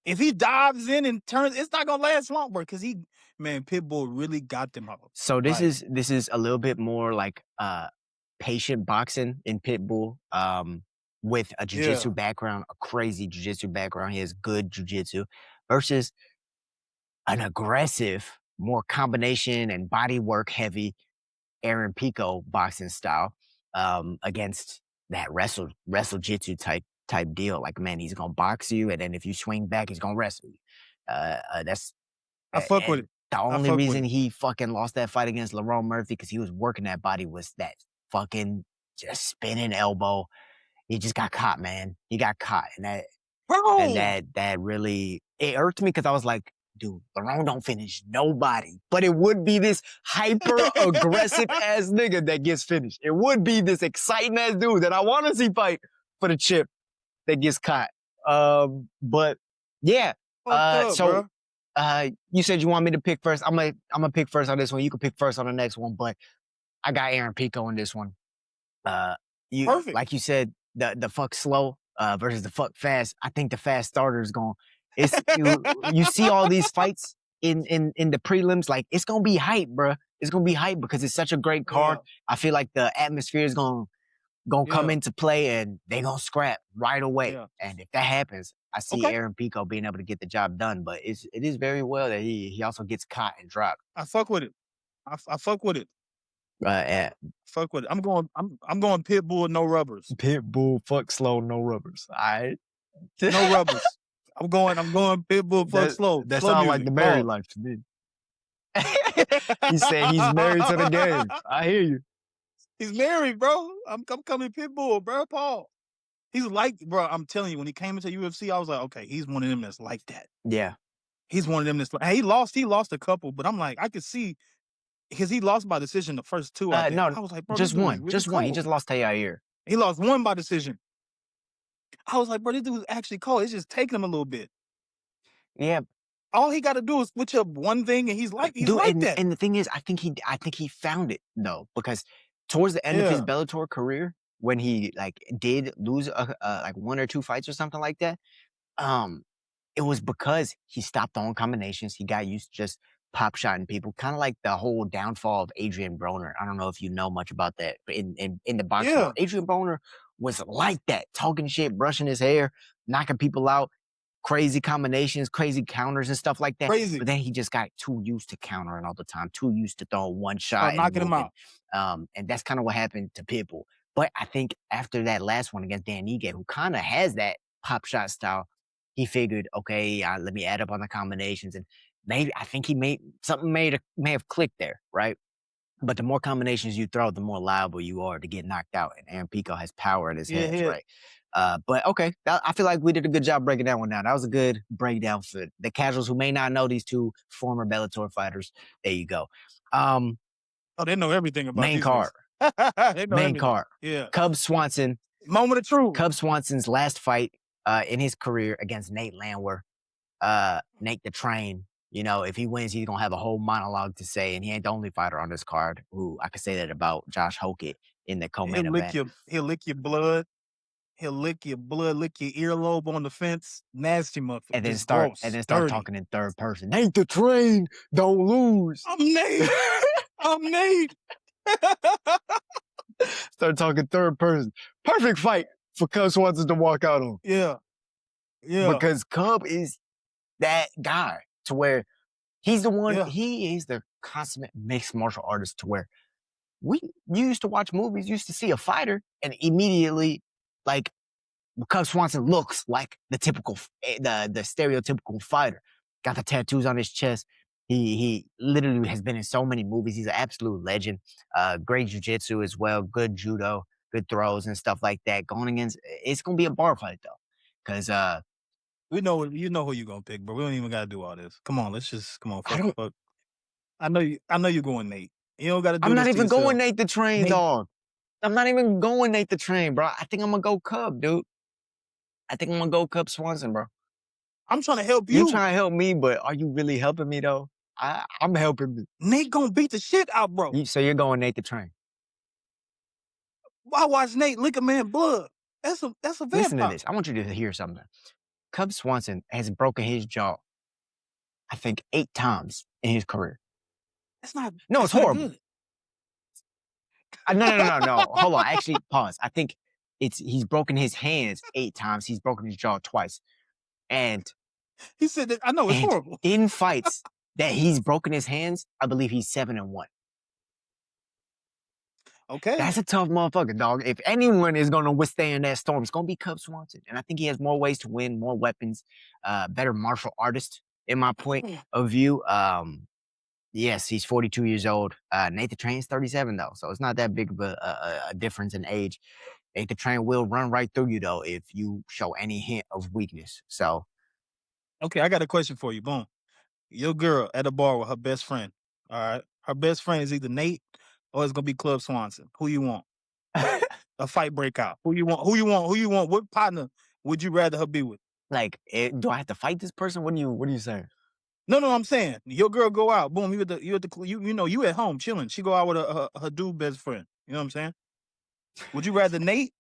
If he dives in and turns, it's not gonna last long, bro. Because Pitbull really got them out. So this is a little bit more like patient boxing in Pitbull, with a jiu-jitsu background, a crazy jiu-jitsu background. He has good jiu-jitsu versus an aggressive, more combination and body work heavy Aaron Pico boxing style against that wrestle jitsu type deal. Like, man, he's gonna box you, and then if you swing back, he's gonna wrestle you. I fuck with it. The only reason he fucking lost that fight against Lerone Murphy because he was working that body was that fucking just spinning elbow. He just got caught, man. He got caught, and that really it irked me because I was like, dude, Lerone don't finish nobody, but it would be this hyper aggressive ass nigga that gets finished. It would be this exciting ass dude that I want to see fight for the chip that gets caught. But yeah. You said you want me to pick first. I'm gonna pick first on this one. You can pick first on the next one, but I got Aaron Pico in this one. Perfect. Like you said, the fuck slow versus the fuck fast. I think the fast starter is going. You see all these fights in the prelims, like it's gonna be hype, bro. It's gonna be hype because it's such a great card. I feel like the atmosphere is gonna come into play and they gonna scrap right away. And if that happens, I see Aaron Pico being able to get the job done. But it is very well that he also gets caught and dropped. I fuck with it. I fuck with it. Fuck with it. I'm going Pitbull, no rubbers. Pitbull, fuck slow, no rubbers. All right. No rubbers. I'm going Pitbull, fuck slow. That sounds like the married life to me. He said he's married to the game. I hear you. He's married, bro. I'm coming Pitbull, bro. Paul. He's like, bro, I'm telling you, when he came into UFC, I was like, okay, he's one of them that's like that. Yeah. He's one of them that's like, he lost a couple, but I'm like, I could see, because he lost by decision the first two. I was like, bro, just one. Really just cold. One. He just lost to Yair. He lost one by decision. I was like, bro, this dude's actually cold. It's just taking him a little bit. Yeah. All he got to do is switch up one thing, and he's like that. And the thing is, I think he found it though, because towards the end of his Bellator career, when he did lose like one or two fights or something like that, it was because he stopped throwing combinations. He got used to just pop shotting people, kind of like the whole downfall of Adrian Broner. I don't know if you know much about that, but in the boxing world, Adrian Broner was like that, talking shit, brushing his hair, knocking people out. crazy combinations, crazy counters and stuff like that. Crazy. But then he just got too used to countering all the time, too used to throwing one shot Start and knocking him moving. out. And that's kind of what happened to Pitbull. But I think after that last one against Dan Ige, who kind of has that pop shot style, he figured, okay, let me add up on the combinations. And maybe I think something may have clicked there, right? But the more combinations you throw, the more liable you are to get knocked out. And Aaron Pico has power in his hands, right? But okay, I feel like we did a good job breaking that one down. That was a good breakdown for the casuals who may not know these two former Bellator fighters. There you go. Oh, they know everything about main card. Main card. Yeah. Cub Swanson. Moment of truth. Cub Swanson's last fight in his career against Nate Landwehr. Nate the Train. You know, if he wins, he's going to have a whole monologue to say, and he ain't the only fighter on this card who I could say that about Josh Hokit in the co-main event. He'll lick your blood. He'll lick your blood, lick your earlobe on the fence. Nasty motherfucker. And then start talking in third person. Nate the Train, don't lose. I'm Nate. I'm Nate. Start talking third person. Perfect fight for Cub Swanson to walk out on. Yeah. Yeah. Because Cub is that guy to where he's the one, Yeah. he is the consummate mixed martial artist to where you used to watch movies, you used to see a fighter and immediately like Cub Swanson looks like the stereotypical fighter. Got the tattoos on his chest. He literally has been in so many movies. He's an absolute legend. Great jiu-jitsu as well. Good judo, good throws and stuff like that. Going against, it's going to be a bar fight though. Because you know who you're gonna pick, bro. We don't even gotta do all this. Come on, come on. Fuck. I know you're going Nate. You don't gotta do I'm this not even yourself. going Nate the Train, dog. I'm not even going Nate the Train, bro. I think I'm gonna go Cub, dude. I think I'm gonna go Cub Swanson, bro. I'm trying to help you. You trying to help me, but are you really helping me though? I'm helping me. Nate gonna beat the shit out, bro. So you're going Nate the Train. I watch Nate lick a man blood. That's a vampire. Listen to this. I want you to hear something. Cub Swanson has broken his jaw, I think, 8 times in his career. That's not. No, it's horrible. Good. No. Hold on. Actually, pause. I think he's broken his hands 8 times. He's broken his jaw twice. And he said that. I know it's horrible. In fights that he's broken his hands, I believe he's 7-1. Okay. That's a tough motherfucker, dog. If anyone is going to withstand that storm, it's going to be Cub Swanson. And I think he has more ways to win, more weapons, better martial artist, in my point of view. Yes, he's 42 years old. Nate the Train's 37, though. So it's not that big of a difference in age. Nate the Train will run right through you, though, if you show any hint of weakness. So. Okay, I got a question for you. Boom. Your girl at a bar with her best friend. All right. Her best friend is either Nate or it's gonna be Cub Swanson. Who you want? A fight breakout. Who you want? What partner would you rather her be with? Like, do I have to fight this person? What are you saying? No, I'm saying your girl go out. Boom, you at home chilling. She go out with her dude best friend. You know what I'm saying? Would you rather Nate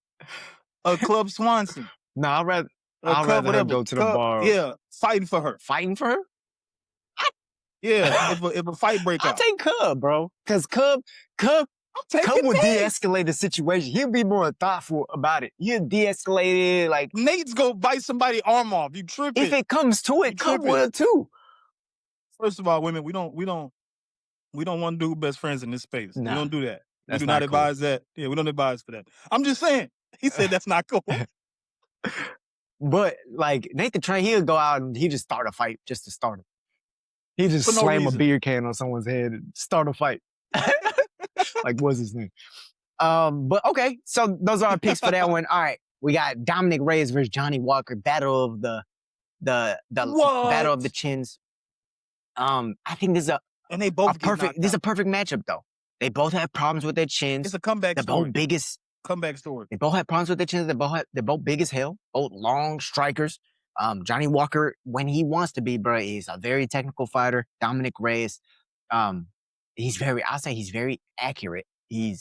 or Cub Swanson? No, I'd rather her go to the bar. Yeah, fighting for her. Fighting for her? Yeah, if a fight break out. I'll take Cub, bro. Because Cub will de-escalate the situation. He'll be more thoughtful about it. He'll de-escalate it. Like, Nate's gonna bite somebody's arm off. You tripping. If it comes to it, Cub will too. First of all, women, we don't want to do best friends in this space. Nah, we don't do that. We do not not advise that. Yeah, we don't advise for that. I'm just saying. He said that's not cool. But like Nate the Train, he'll go out and he just start a fight just to start it. He just slam a beer can on someone's head and start a fight. Like, what's his name? But okay, so those are our picks for that one. All right, we got Dominic Reyes versus Johnny Walker, battle of the battle of the chins. I think this is a perfect matchup though. They both have problems with their chins. It's a comeback story. Both biggest comeback story. They both have problems with their chins. They're both big as hell. Both long strikers. Johnny Walker, when he wants to be, bro, is a very technical fighter. Dominic Reyes, he's very accurate. He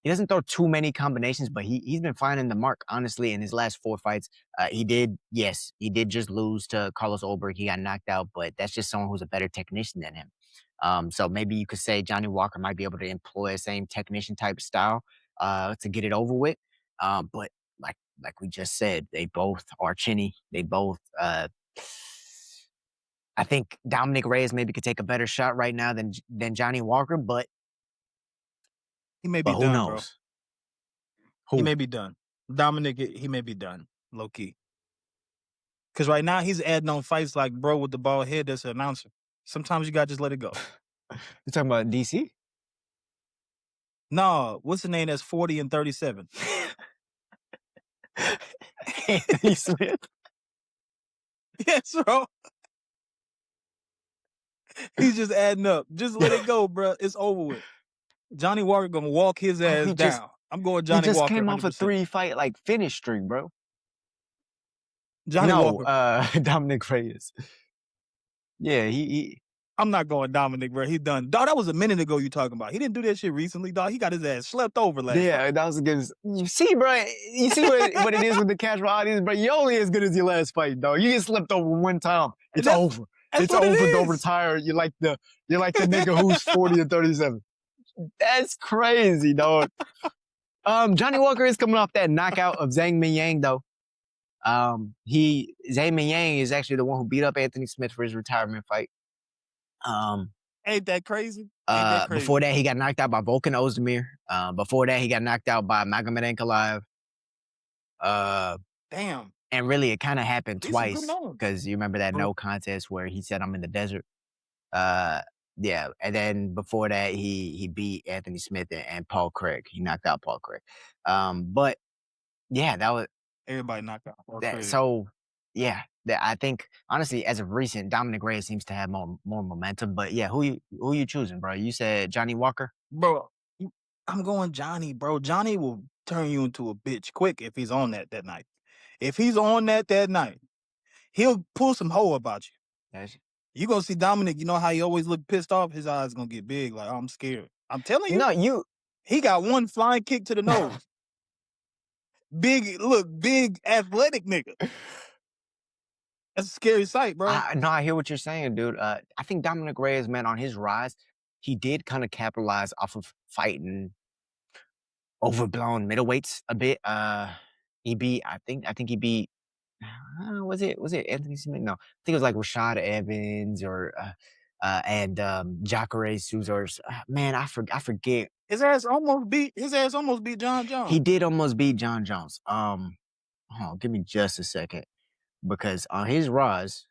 doesn't throw too many combinations, but he's been finding the mark, honestly, in his last 4 fights. He did just lose to Carlos Ulberg. He got knocked out, but that's just someone who's a better technician than him. So maybe you could say Johnny Walker might be able to employ the same technician type style to get it over with. But like we just said, they both are chinny. They both I think Dominic Reyes maybe could take a better shot right now than Johnny Walker, but He may be who done, knows? bro. Who? He may be done. Dominic, he may be done, low key. Because right now he's adding on fights like bro with the bald head that's an announcer. Sometimes you gotta just let it go. You talking about DC? No, what's the name that's 40 and 37? Anthony Smith. Yes, bro. He's just adding up. Just let it go, bro. It's over with. Johnny Walker gonna walk his ass down. I'm going Johnny He just Walker. came off a 100%. 3-fight like finish streak, bro. Johnny Walker. Dominic Reyes. Yeah, he I'm not going Dominic, bro. He's done. Dog, that was a minute ago you talking about. He didn't do that shit recently, dog. He got his ass slept over last yeah, fight. that was against. You see, bro. You see what it is with the casual audience, bro. You're only as good as your last fight, dog. You get slept over one time, it's over. It's over. Don't retire. You're like the nigga who's 40 and 37. That's crazy, dog. Johnny Walker is coming off that knockout of Zhang Mingyang, though. Zhang Mingyang is actually the one who beat up Anthony Smith for his retirement fight. Ain't that crazy? Before that, he got knocked out by Volkan Ozdemir. Before that, he got knocked out by Magomed Ankalaev. Damn. And really, it kind of happened twice going on. because you remember that no contest where he said, "I'm in the desert." Yeah, and then before that, he beat Anthony Smith and Paul Craig. He knocked out Paul Craig. But yeah, that was Everybody knocked out. that. So yeah, I think honestly, as of recent, Dominic Reyes seems to have more momentum. But yeah, who you choosing, bro? You said Johnny Walker, bro. I'm going Johnny, bro. Johnny will turn you into a bitch quick if he's on that night. If he's on that night, he'll pull some hoe about you. You gonna see Dominic. You know how he always look pissed off. His eyes gonna get big. Like, oh, I'm scared. I'm telling you. No, He got one flying kick to the nose. Big athletic nigga. That's a scary sight, bro. I hear what you're saying, dude. I think Dominic Reyes, man, on his rise, he did kind of capitalize off of fighting overblown middleweights a bit. He beat, I think he beat, was it Anthony Smith? No, I think it was like Rashad Evans or and Jacare Souza. Man, I forget. His ass almost beat John Jones. He did almost beat John Jones. Give me just a second, because on his rise,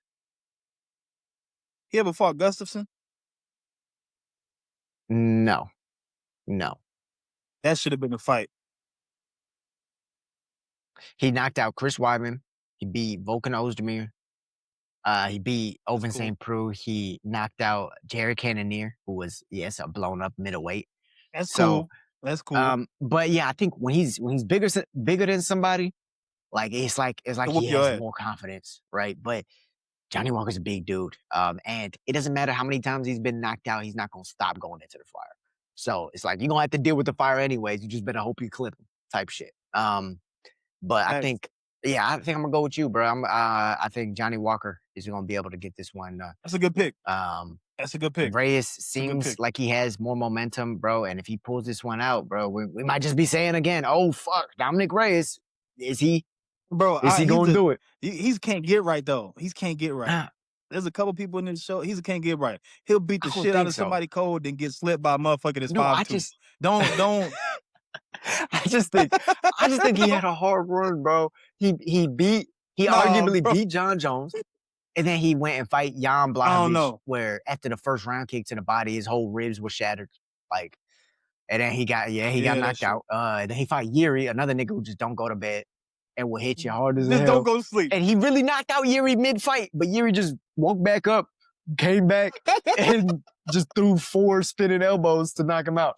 he ever fought Gustafson? No. That should have been a fight. He knocked out Chris Weidman. He beat Volkan Ozdemir. He beat Ovince St. Preux. He knocked out Jared Cannonier, who was, a blown up middleweight. That's cool. But yeah, I think when he's bigger than somebody, like it's like he has more confidence, right? But Johnny Walker's a big dude. And it doesn't matter how many times he's been knocked out, he's not gonna stop going into the fire. So it's like you're gonna have to deal with the fire anyways. You just better hope you clip him, type shit. But I think I'm gonna go with you, bro. I think Johnny Walker is gonna be able to get this one. That's a good pick. That's a good pick. Reyes seems like he has more momentum, bro. And if he pulls this one out, bro, we might just be saying again, "Oh fuck, Dominic Reyes, is he going to do it?" He can't get right though. He can't get right. There's a couple people in this show. He can't get right. He'll beat the shit out of somebody cold, then get slipped by a motherfucker that's 5'2". Don't. I just think he had a hard run, bro. He arguably beat John Jones, and then he went and fight Jan Blachowicz, where after the first round kick to the body, his whole ribs were shattered. Like, and then he got knocked out. Then he fought Yuri, another nigga who just don't go to bed and will hit you hard as hell. Just don't go to sleep. And he really knocked out Yuri mid-fight, but Yuri just woke back up, came back, and just threw 4 spinning elbows to knock him out.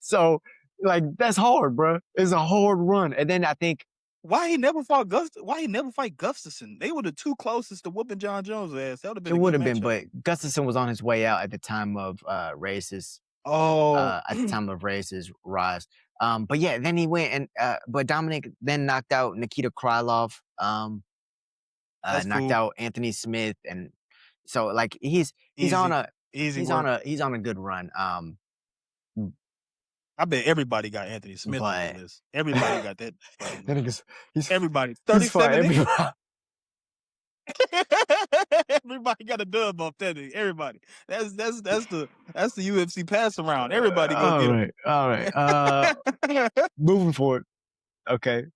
So like that's hard, bro. It's a hard run. And then I think why he never fight Gustafson? They were the two closest to whooping John Jones' ass. That would have been. It would have been, but Gustafson was on his way out at the time of Reyes' rise. But yeah, then he went and but Dominic then knocked out Nikita Krylov, knocked out Anthony Smith, and so like he's on a good run. I bet everybody got Anthony Smith on the list. Everybody got that. Everybody. 37. Everybody got a dub off that. Everybody. That's the UFC pass around. Everybody go get him. All right. Moving forward. Okay.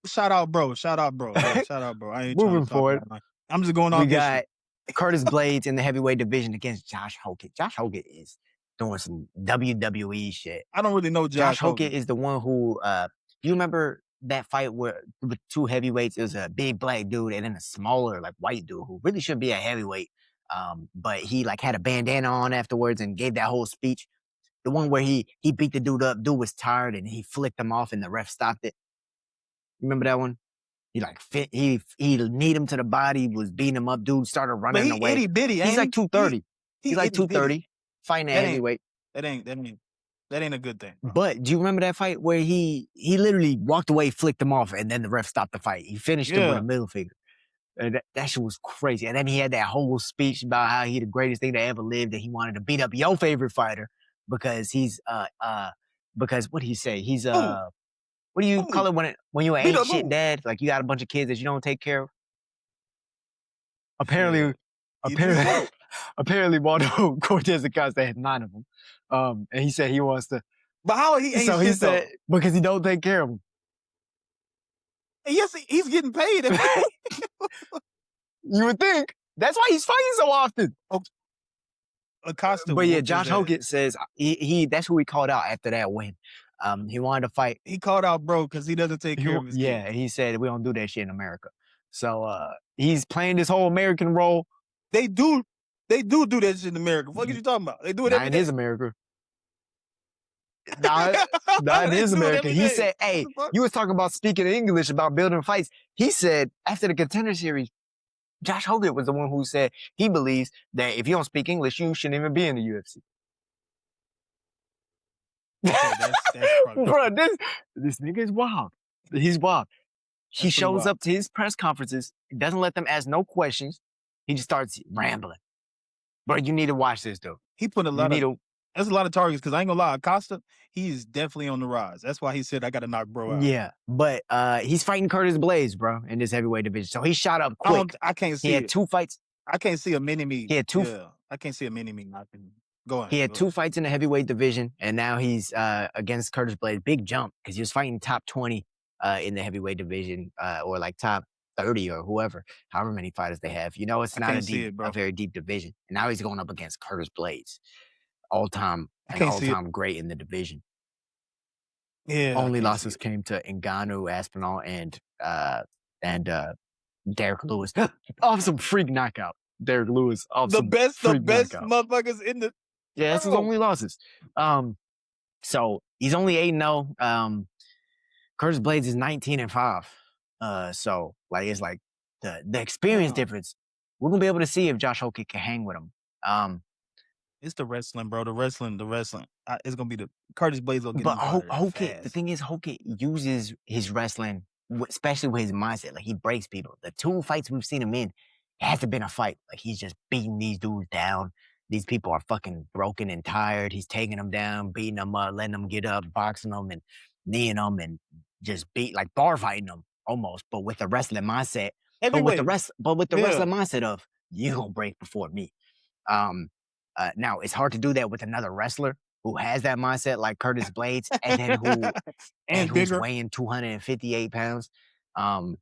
Shout out, bro. Shout out, bro. Yeah, shout out, bro. I ain't Moving trying to talk forward. about it. I'm just going off We this got shit. Curtis Blades in the heavyweight division against Josh Hokit. Josh Hokit is doing some WWE shit. I don't really know Josh Hokit is the one who you remember that fight where with two heavyweights, it was a big black dude and then a smaller like white dude who really should be a heavyweight. But he like had a bandana on afterwards and gave that whole speech. The one where he beat the dude up, dude was tired and he flicked him off and the ref stopped it. Remember that one? He like he kneed him to the body, was beating him up, dude started running away. Itty bitty, he's like 230. He's like 230, fighting at heavyweight. That ain't a good thing. Bro. But do you remember that fight where he literally walked away, flicked him off, and then the ref stopped the fight? He finished him with a middle finger. And that shit was crazy. And then he had that whole speech about how he the greatest thing that ever lived, and he wanted to beat up your favorite fighter because he's because what did he say? He's what do you call it when you ain't shit dad? Like you got a bunch of kids that you don't take care of. Apparently Waldo Cortez Acosta had 9 of them. And he said he wants to. But how he ain't shit said because he don't take care of them. And yes, he's getting paid. You would think. That's why he's fighting so often. Acosta. But yeah, Josh Hokit says he that's who he called out after that win. He wanted to fight. He called out bro because he doesn't take care of his kids. He said we don't do that shit in America. So he's playing this whole American role. They do that shit in America. What are you talking about? They do it every day. In his America. Not in his America. He said, hey, you was talking about speaking English, about building fights. He said after the Contender Series, Josh Hokit was the one who said he believes that if you don't speak English, you shouldn't even be in the UFC. Okay, that's bro, this nigga is wild. He's wild. He shows up to his press conferences, doesn't let them ask no questions. He just starts rambling. Bro, you need to watch this, dude. He put that's a lot of targets because I ain't gonna lie, Acosta, he's definitely on the rise. That's why he said I gotta knock bro out. Yeah, but he's fighting Curtis Blades, bro, in this heavyweight division. So he shot up quick. I can't see He had 2 fights. I can't see a mini-me. He had 2. Yeah, I can't see a mini-me knocking. Go on. He had 2 fights in the heavyweight division, and now he's against Curtis Blades. Big jump, because he was fighting top 20 in the heavyweight division, or like top 30 or whoever, however many fighters they have. You know, it's not a very deep division. And now he's going up against Curtis Blades. All-time great in the division. Yeah. Only losses came to Ngannou, Aspinall, and Derek Lewis. Off some freak knockout. Derek Lewis. The best motherfuckers in the. Yeah, that's his only losses. So he's only 8-0. Curtis Blades is 19-5. So like it's like the experience difference. We're gonna be able to see if Josh Hokit can hang with him. It's the wrestling, bro. The wrestling. It's gonna be the Curtis Blades. But Hokit, the thing is, Hokit uses his wrestling, especially with his mindset. Like he breaks people. The 2 fights we've seen him in, it hasn't been a fight. Like he's just beating these dudes down. These people are fucking broken and tired. He's taking them down, beating them up, letting them get up, boxing them and kneeing them and just bar fighting them almost. But with the wrestling mindset, but with the wrestling mindset of you gonna break before me. Now it's hard to do that with another wrestler who has that mindset like Curtis Blades, and then who's weighing 258 pounds. Probably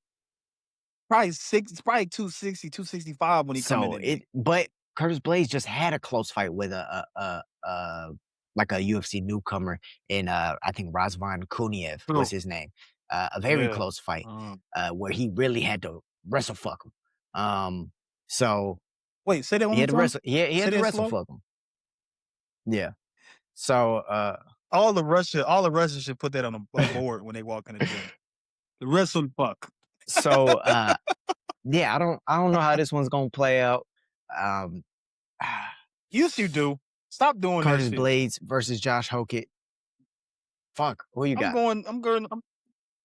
260, 265 when he coming in. But Curtis Blades just had a close fight with a UFC newcomer in I think Razvan Kuniev was his name. A very close fight where he really had to wrestle fuck him. So wait, say that one more time. He had to wrestle fuck him. Yeah. So all the Russians should put that on a board when they walk in the gym. The wrestle fuck. So yeah, I don't know how this one's gonna play out. Yes, you do. Stop doing Curtis that shit. Blades versus Josh Hokit. Fuck, who you got?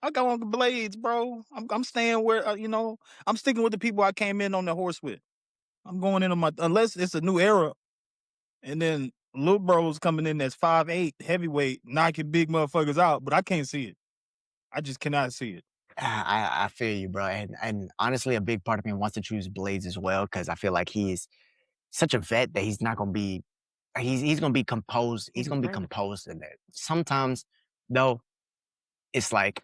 I got on the Blades, bro. I'm staying where I'm sticking with the people I came in on the horse with. I'm going into unless it's a new era, and then little bro's coming in that's 5'8", heavyweight, knocking big motherfuckers out. But I can't see it. I just cannot see it. I feel you, bro. And honestly, a big part of me wants to choose Blades as well because I feel like he's such a vet that he's not gonna be. He's gonna be composed. He's gonna be composed in it. Sometimes, though, it's like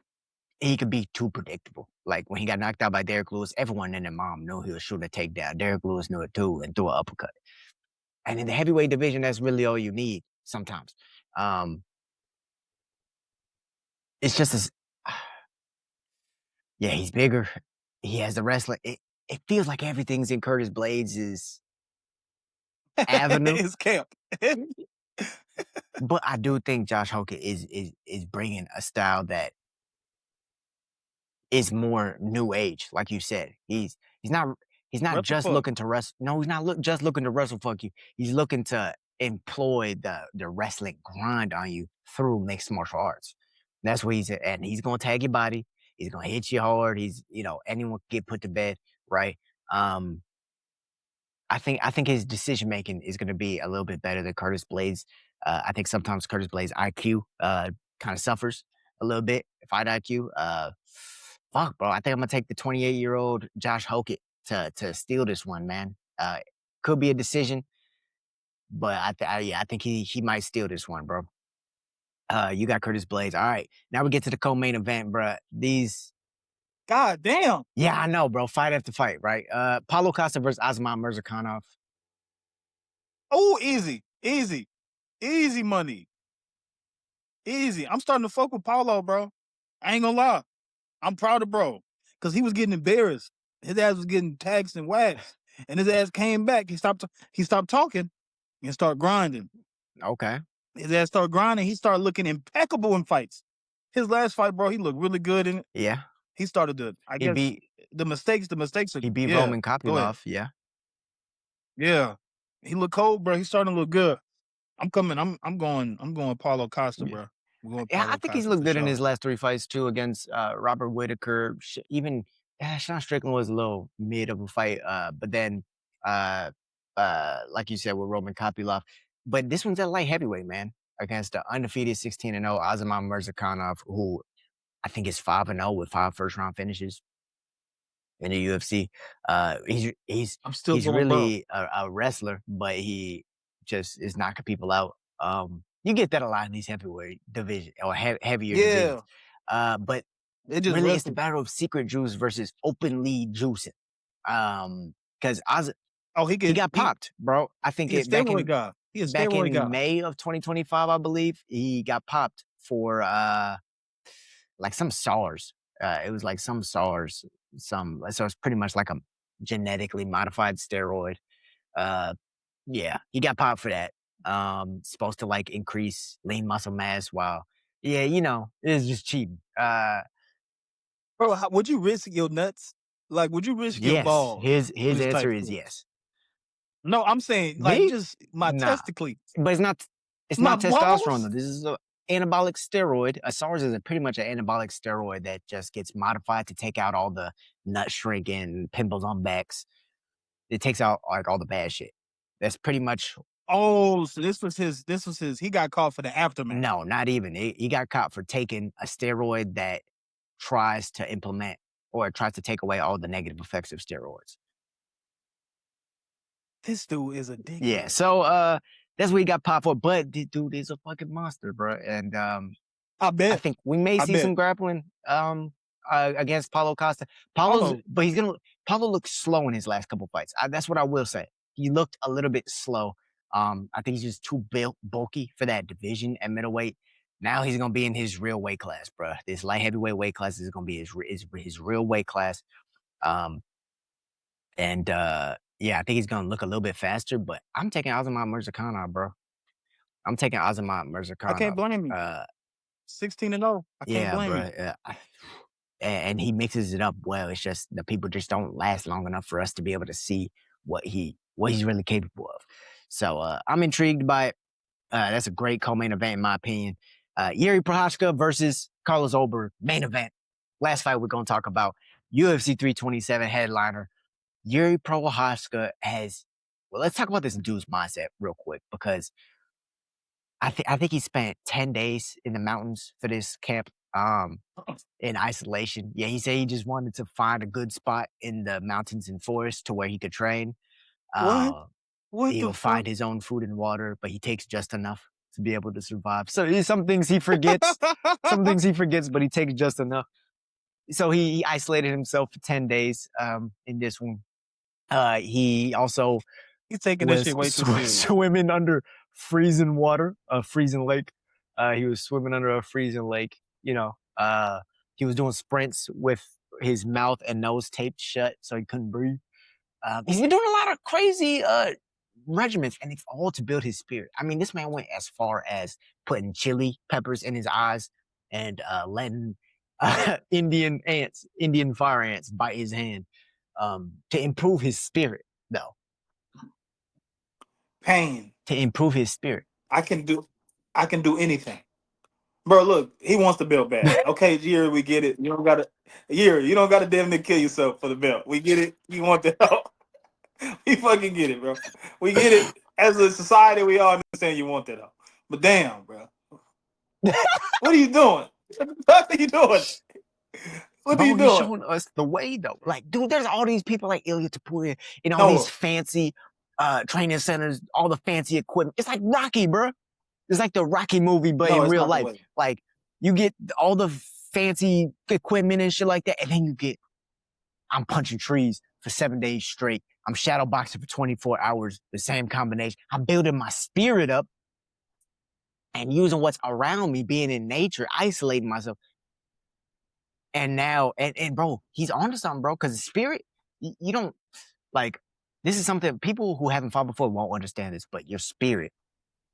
he could be too predictable. Like when he got knocked out by Derek Lewis, everyone in their mom knew he was shooting a takedown. Derek Lewis knew it too and threw an uppercut. And in the heavyweight division, that's really all you need sometimes. It's just as, yeah, he's bigger. He has the wrestling. It feels like everything's in Curtis Blades' avenue. His camp. But I do think Josh Hokit is bringing a style that is more new age, like you said. He's not just looking to wrestle. No, he's not just looking to wrestle fuck you. He's looking to employ the wrestling grind on you through mixed martial arts. That's what he's at. And he's gonna tag your body. He's gonna hit you hard. Anyone can get put to bed, right? I think his decision making is gonna be a little bit better than Curtis Blades. I think sometimes Curtis Blades' IQ kind of suffers a little bit, fight IQ. Fuck, bro. I think I'm gonna take the 28-year-old Josh Hokit to steal this one, man. Could be a decision, but I think he might steal this one, bro. You got Curtis Blades. All right, now we get to the co-main event, bro. God damn. Yeah, I know, bro. Fight after fight, right? Paulo Costa versus Azamat Murzakanov. Oh, easy money. Easy. I'm starting to fuck with Paulo, bro. I ain't gonna lie. I'm proud of bro. Because he was getting embarrassed. His ass was getting taxed and waxed. And his ass came back. He stopped talking and started grinding. Okay. His ass started grinding. He started looking impeccable in fights. His last fight, bro, he looked really good in it. Yeah. He started to, the mistakes are... He beat Roman Kopylov, yeah. Yeah. He looked cold, bro. He's starting to look good. I'm going Paulo Costa, bro. Yeah, I think he's looked good in his last 3 fights too against Robert Whitaker. Even Sean Strickland was a little mid of a fight, but then like you said with Roman Kopylov. But this one's at light heavyweight, man, against the undefeated 16-0 Azamat Murzakanov, who I think is 5-0 with 5 first-round finishes in the UFC. He's really a wrestler, but he just is knocking people out. You get that a lot in these heavyweight division or heavier divisions. But really, it's the battle of secret juice versus openly juicing. Because he got popped, bro. I think back in May of 2025, I believe, he got popped for like some SARS. It was like some SARS, so it's pretty much like a genetically modified steroid. Yeah, he got popped for that. Supposed to like increase lean muscle mass while, it's just cheating. Bro, would you risk your nuts? Like, would you risk your balls? His answer is yes. No, I'm saying like just my testicles. But it's not testosterone though. This is an anabolic steroid. A SARS is pretty much an anabolic steroid that just gets modified to take out all the nut shrinking, pimples on backs. It takes out like all the bad shit. That's pretty much. Oh, so this was his. He got caught for the aftermath. No, not even. He got caught for taking a steroid that tries to implement or tries to take away all the negative effects of steroids. This dude is a dick. Yeah, so that's what he got popped for. But this dude is a fucking monster, bro. And I think we may see some grappling against Paulo Costa. Paulo looks slow in his last couple fights. That's what I will say. He looked a little bit slow. I think he's just too bulky for that division at middleweight. Now he's gonna be in his real weight class, bro. This light heavyweight weight class is gonna be his real weight class. Yeah, I think he's gonna look a little bit faster. But I'm taking Azamat Murzakanov, bro. I'm taking Azamat Murzakanov. I can't blame him. 16-0. I can't blame him. Yeah, and he mixes it up well. It's just the people just don't last long enough for us to be able to see what he's really capable of. So I'm intrigued by it. That's a great co-main event in my opinion. JIRI Prochazka versus Carlos Ulberg, main event. Last fight we're gonna talk about. UFC 327 headliner. JIRI Prochazka let's talk about this dude's mindset real quick because I think he spent 10 days in the mountains for this camp. in isolation. Yeah, he said he just wanted to find a good spot in the mountains and forests to where he could train. What? What He'll the fuck? find his own food and water, but he takes just enough to be able to survive. So some things he forgets, but he takes just enough. So he isolated himself for 10 days in this one. He also He's taking this was shit way too serious. swimming under freezing water, a freezing lake. He was swimming under a freezing lake. You know, he was doing sprints with his mouth and nose taped shut so he couldn't breathe. He's been doing a lot of crazy regimens, and it's all to build his spirit. I mean, this man went as far as putting chili peppers in his eyes and letting Indian fire ants bite his hand to improve his spirit, though. Pain. To improve his spirit. I can do anything. Bro, look, he wants the belt back. Okay, JIRI, we get it. You don't gotta damn near kill yourself for the belt. We get it. You want the help. We fucking get it, bro. We get it. As a society, we all understand you want that help. But damn, bro. What are you doing? What the fuck are you doing? What are you doing? He's showing us the way, though. Like, dude, there's all these people like Ilya Topuria in all these fancy training centers, all the fancy equipment. It's like Rocky, bro. It's like the Rocky movie, but in real life. Like, you get all the fancy equipment and shit like that, and then I'm punching trees for 7 days straight. I'm shadow boxing for 24 hours, the same combination. I'm building my spirit up and using what's around me, being in nature, isolating myself. And now, and bro, he's onto something, bro, because the spirit, you don't, like, this is something people who haven't fought before won't understand this, but your spirit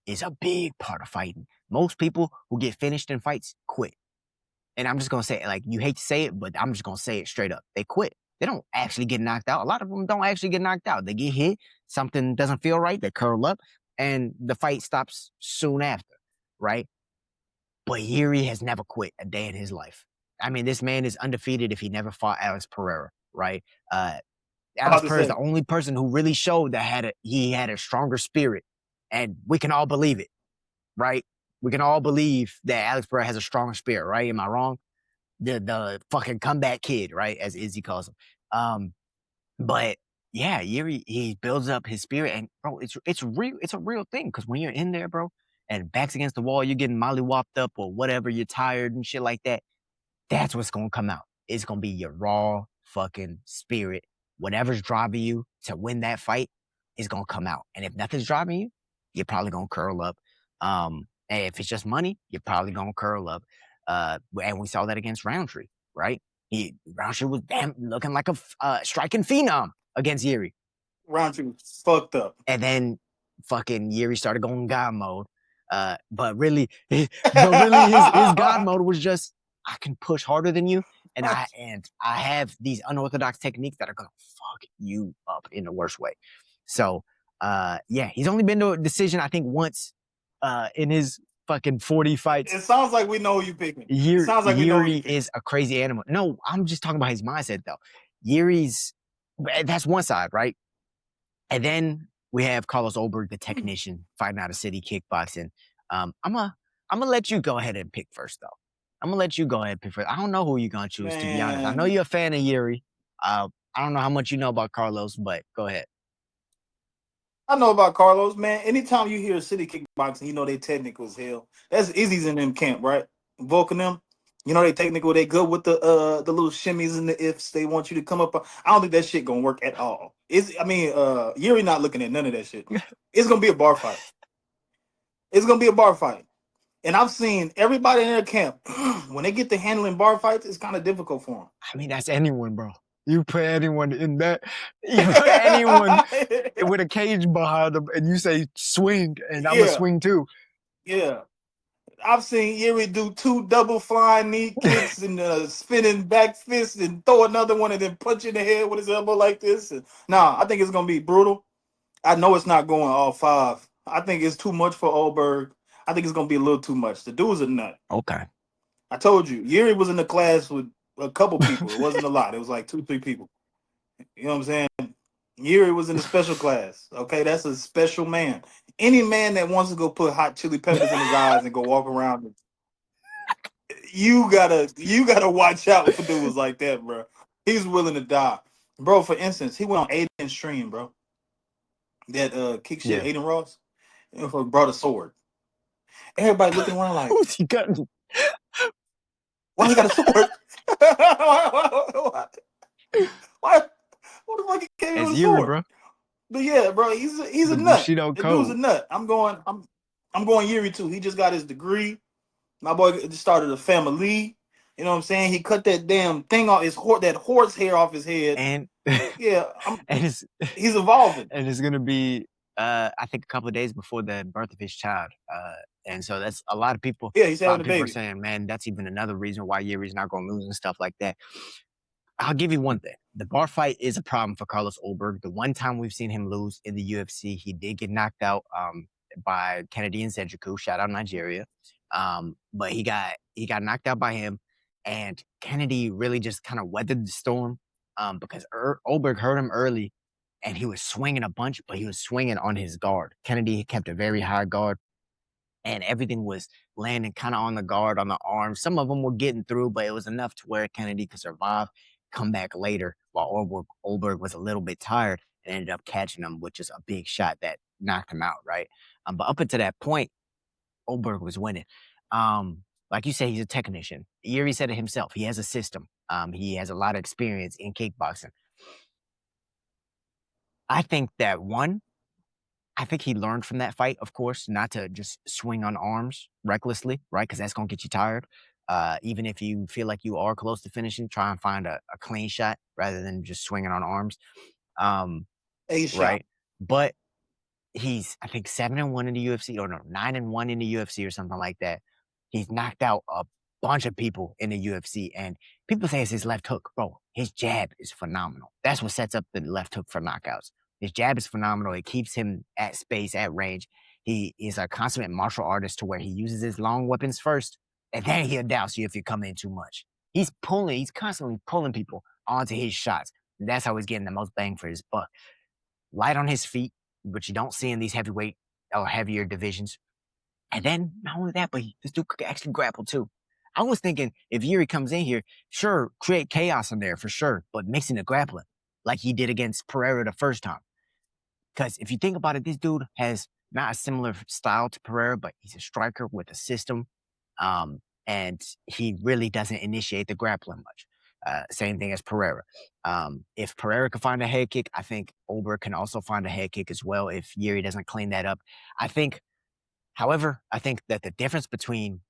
is a big part of fighting. Most people who get finished in fights quit. And I'm just going to say it, like, you hate to say it, but I'm just going to say it straight up. They quit. They don't actually get knocked out. A lot of them don't actually get knocked out. They get hit, something doesn't feel right, they curl up, and the fight stops soon after, right? But JIRI has never quit a day in his life. I mean, this man is undefeated if he never fought Alex Pereira, right? Alex Pereira is the only person who really showed that he had a stronger spirit. And we can all believe it, right? We can all believe that Alex Pereira has a strong spirit, right? Am I wrong? The fucking comeback kid, right? As Izzy calls him. But yeah, JIRI, he builds up his spirit, and bro, it's a real thing. Because when you're in there, bro, and back's against the wall, you're getting mollywopped up or whatever, you're tired and shit like that. That's what's gonna come out. It's gonna be your raw fucking spirit. Whatever's driving you to win that fight is gonna come out. And if nothing's driving you, you're probably gonna curl up. And if it's just money, you're probably gonna curl up. And we saw that against Roundtree, right? Roundtree was looking like a striking phenom against JIRI. Roundtree was fucked up. And then fucking JIRI started going God mode. But really his God mode was just, I can push harder than you, and I have these unorthodox techniques that are gonna fuck you up in the worst way. So yeah, he's only been to a decision, I think, once in his fucking 40 fights. It sounds like we know who you picking. It sounds like we know who you picking. Is a crazy animal. No, I'm just talking about his mindset, though. JIRI's, that's one side, right? And then we have Carlos Ulberg, the technician, fighting out of City Kickboxing. I'm gonna let you go ahead and pick first, though. I'm gonna let you go ahead and pick first. I don't know who you're gonna choose, to be honest. I know you're a fan of JIRI. I don't know how much you know about Carlos, but go ahead. I know about Carlos, man. Anytime you hear City Kickboxing, you know they technical as hell. That's Izzy's in them camp, right? Vulcan them. You know they technical. They good with the little shimmies and the ifs. They want you to come up. I don't think that shit gonna work at all. JIRI not looking at none of that shit. It's gonna be a bar fight. It's gonna be a bar fight. And I've seen everybody in their camp, when they get to handling bar fights, it's kind of difficult for them. I mean, that's anyone, bro. You put anyone in that, you put anyone with a cage behind them, and you say swing, and I'm gonna swing too. Yeah. I've seen JIRI do 2 double flying knee kicks and spinning back fist and throw another one and then punch in the head with his elbow like this. I think it's gonna be brutal. I know it's not going all 5. I think it's too much for Ulberg. I think it's gonna be a little too much. The dude's a nut. Okay. I told you, JIRI was in the class with a couple people. It wasn't a lot. It was like 2-3 people. You know what I'm saying? JIRI was in the special class. Okay, that's a special man. Any man that wants to go put hot chili peppers in his eyes and go walk around, you gotta watch out for dudes like that, bro. He's willing to die, bro. For instance, he went on Aiden's stream, bro. That kick shit, Yeah. Aiden Ross, brought a sword. Everybody looking around like, Who's he cutting? why he got a sword? Why? What the fuck he came with a Yuri, sword? bro. But yeah, bro, he's a The nut. Bushido The code. dude's a nut. I'm going Yuri too. He just got his degree. My boy just started a family. You know what I'm saying? He cut that damn thing off that horse hair off his head. And yeah, and he's evolving. And it's gonna be I think a couple of days before the birth of his child. And so that's a lot of people. Yeah, he's having a people baby. are saying, man, that's even another reason why Yuri's not gonna lose and stuff like that. I'll give you one thing. The bar fight is a problem for Carlos Ulberg. The one time we've seen him lose in the UFC, he did get knocked out by Kennedy and Senjuku. Shout out Nigeria. But he got knocked out by him, and Kennedy really just kind of weathered the storm because Ulberg hurt him early, and he was swinging a bunch, but he was swinging on his guard. Kennedy kept a very high guard, and everything was landing kind of on the guard, on the arm. Some of them were getting through, but it was enough to where Kennedy could survive, come back later, while Ulberg was a little bit tired and ended up catching him with just a big shot that knocked him out, right? But up until that point, Ulberg was winning. Like you say, he's a technician. Yuri said it himself. He has a system. He has a lot of experience in kickboxing. I think that I think he learned from that fight, of course, not to just swing on arms recklessly, right? Because that's going to get you tired. Even if you feel like you are close to finishing, try and find a clean shot rather than just swinging on arms. A shot. Right? But he's, I think, 7-1 in the UFC, or no, 9-1 in the UFC or something like that. He's knocked out a bunch of people in the UFC, and people say it's his left hook. Bro, his jab is phenomenal. That's what sets up the left hook for knockouts. His jab is phenomenal. It keeps him at space, at range. He is a consummate martial artist to where he uses his long weapons first, and then he'll douse you if you come in too much. He's constantly pulling people onto his shots. And that's how he's getting the most bang for his buck. Light on his feet, which you don't see in these heavyweight or heavier divisions. And then, not only that, but this dude could actually grapple too. I was thinking if Yuri comes in here, sure, create chaos in there for sure, but mixing the grappling like he did against Pereira the first time. Because if you think about it, this dude has not a similar style to Pereira, but he's a striker with a system. And he really doesn't initiate the grappling much. Same thing as Pereira. If Pereira can find a head kick, I think Ulberg can also find a head kick as well if Yuri doesn't clean that up. However, I think that the difference between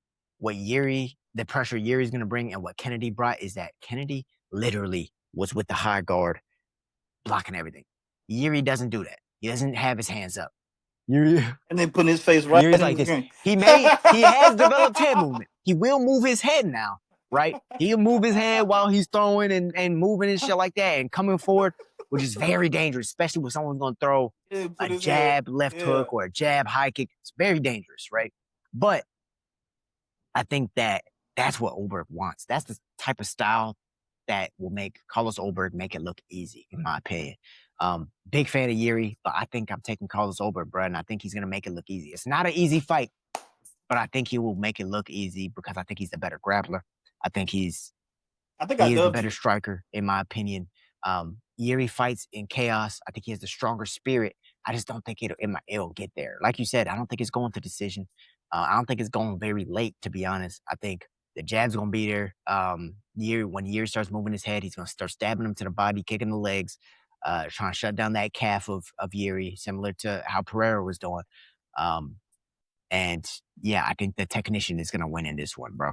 the pressure Yuri's going to bring and what Kennedy brought is that Kennedy literally was with the high guard blocking everything. Yuri doesn't do that. He doesn't have his hands up. Yuri, and then putting his face right Yuri's like this. He has developed head movement. He will move his head now, right? He'll move his head while he's throwing and moving and shit like that and coming forward, which is very dangerous, especially when someone's going to throw a jab left hook or a jab high kick. It's very dangerous, right? But I think that's what Ulberg wants. That's the type of style that will make Carlos Ulberg make it look easy, in my opinion. Big fan of Yuri, but I think I'm taking Carlos Ulberg, bro, and I think he's going to make it look easy. It's not an easy fight, but I think he will make it look easy because I think he's the better grappler. I think he's the better striker, in my opinion. Yuri fights in chaos. I think he has the stronger spirit. I just don't think it'll get there. Like you said, I don't think it's going to decision. I don't think it's going very late, to be honest. I think the jab's going to be there. When Yuri starts moving his head, he's going to start stabbing him to the body, kicking the legs, trying to shut down that calf of Yuri, similar to how Pereira was doing. And yeah, I think the technician is going to win in this one, bro.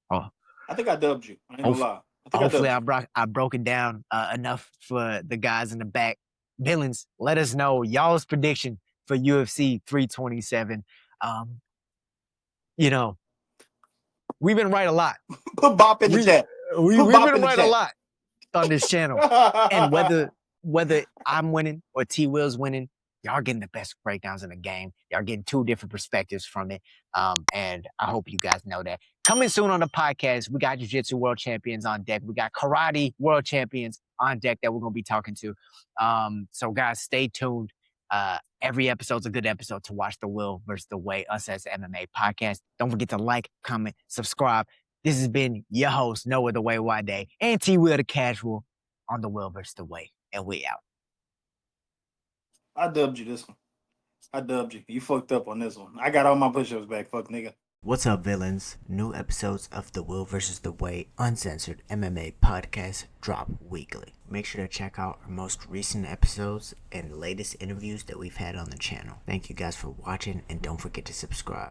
Oh, I think I dubbed you. I ain't gonna lie. Hopefully I broke it down enough for the guys in the back. Villains, let us know y'all's prediction for UFC 327. We've been right a lot. Put bop in the chat. We've been right a lot on this channel. And whether I'm winning or T Will's winning, y'all getting the best breakdowns in the game. Y'all getting two different perspectives from it. And I hope you guys know that. Coming soon on the podcast, we got Jiu-Jitsu world champions on deck. We got karate world champions on deck that we're going to be talking to. So guys, stay tuned. Every episode's a good episode to watch the Will versus the Way Uncensored MMA podcast. Don't forget to like, comment, subscribe. This has been your host, Noah the Way Day, and T Will the Casual on the Will versus the Way. And we out. I dubbed you this one. I dubbed you. You fucked up on this one. I got all my push-ups back, fuck nigga. What's up, villains? New episodes of the Will vs. the Way Uncensored MMA Podcast drop weekly. Make sure to check out our most recent episodes and latest interviews that we've had on the channel. Thank you guys for watching, and don't forget to subscribe.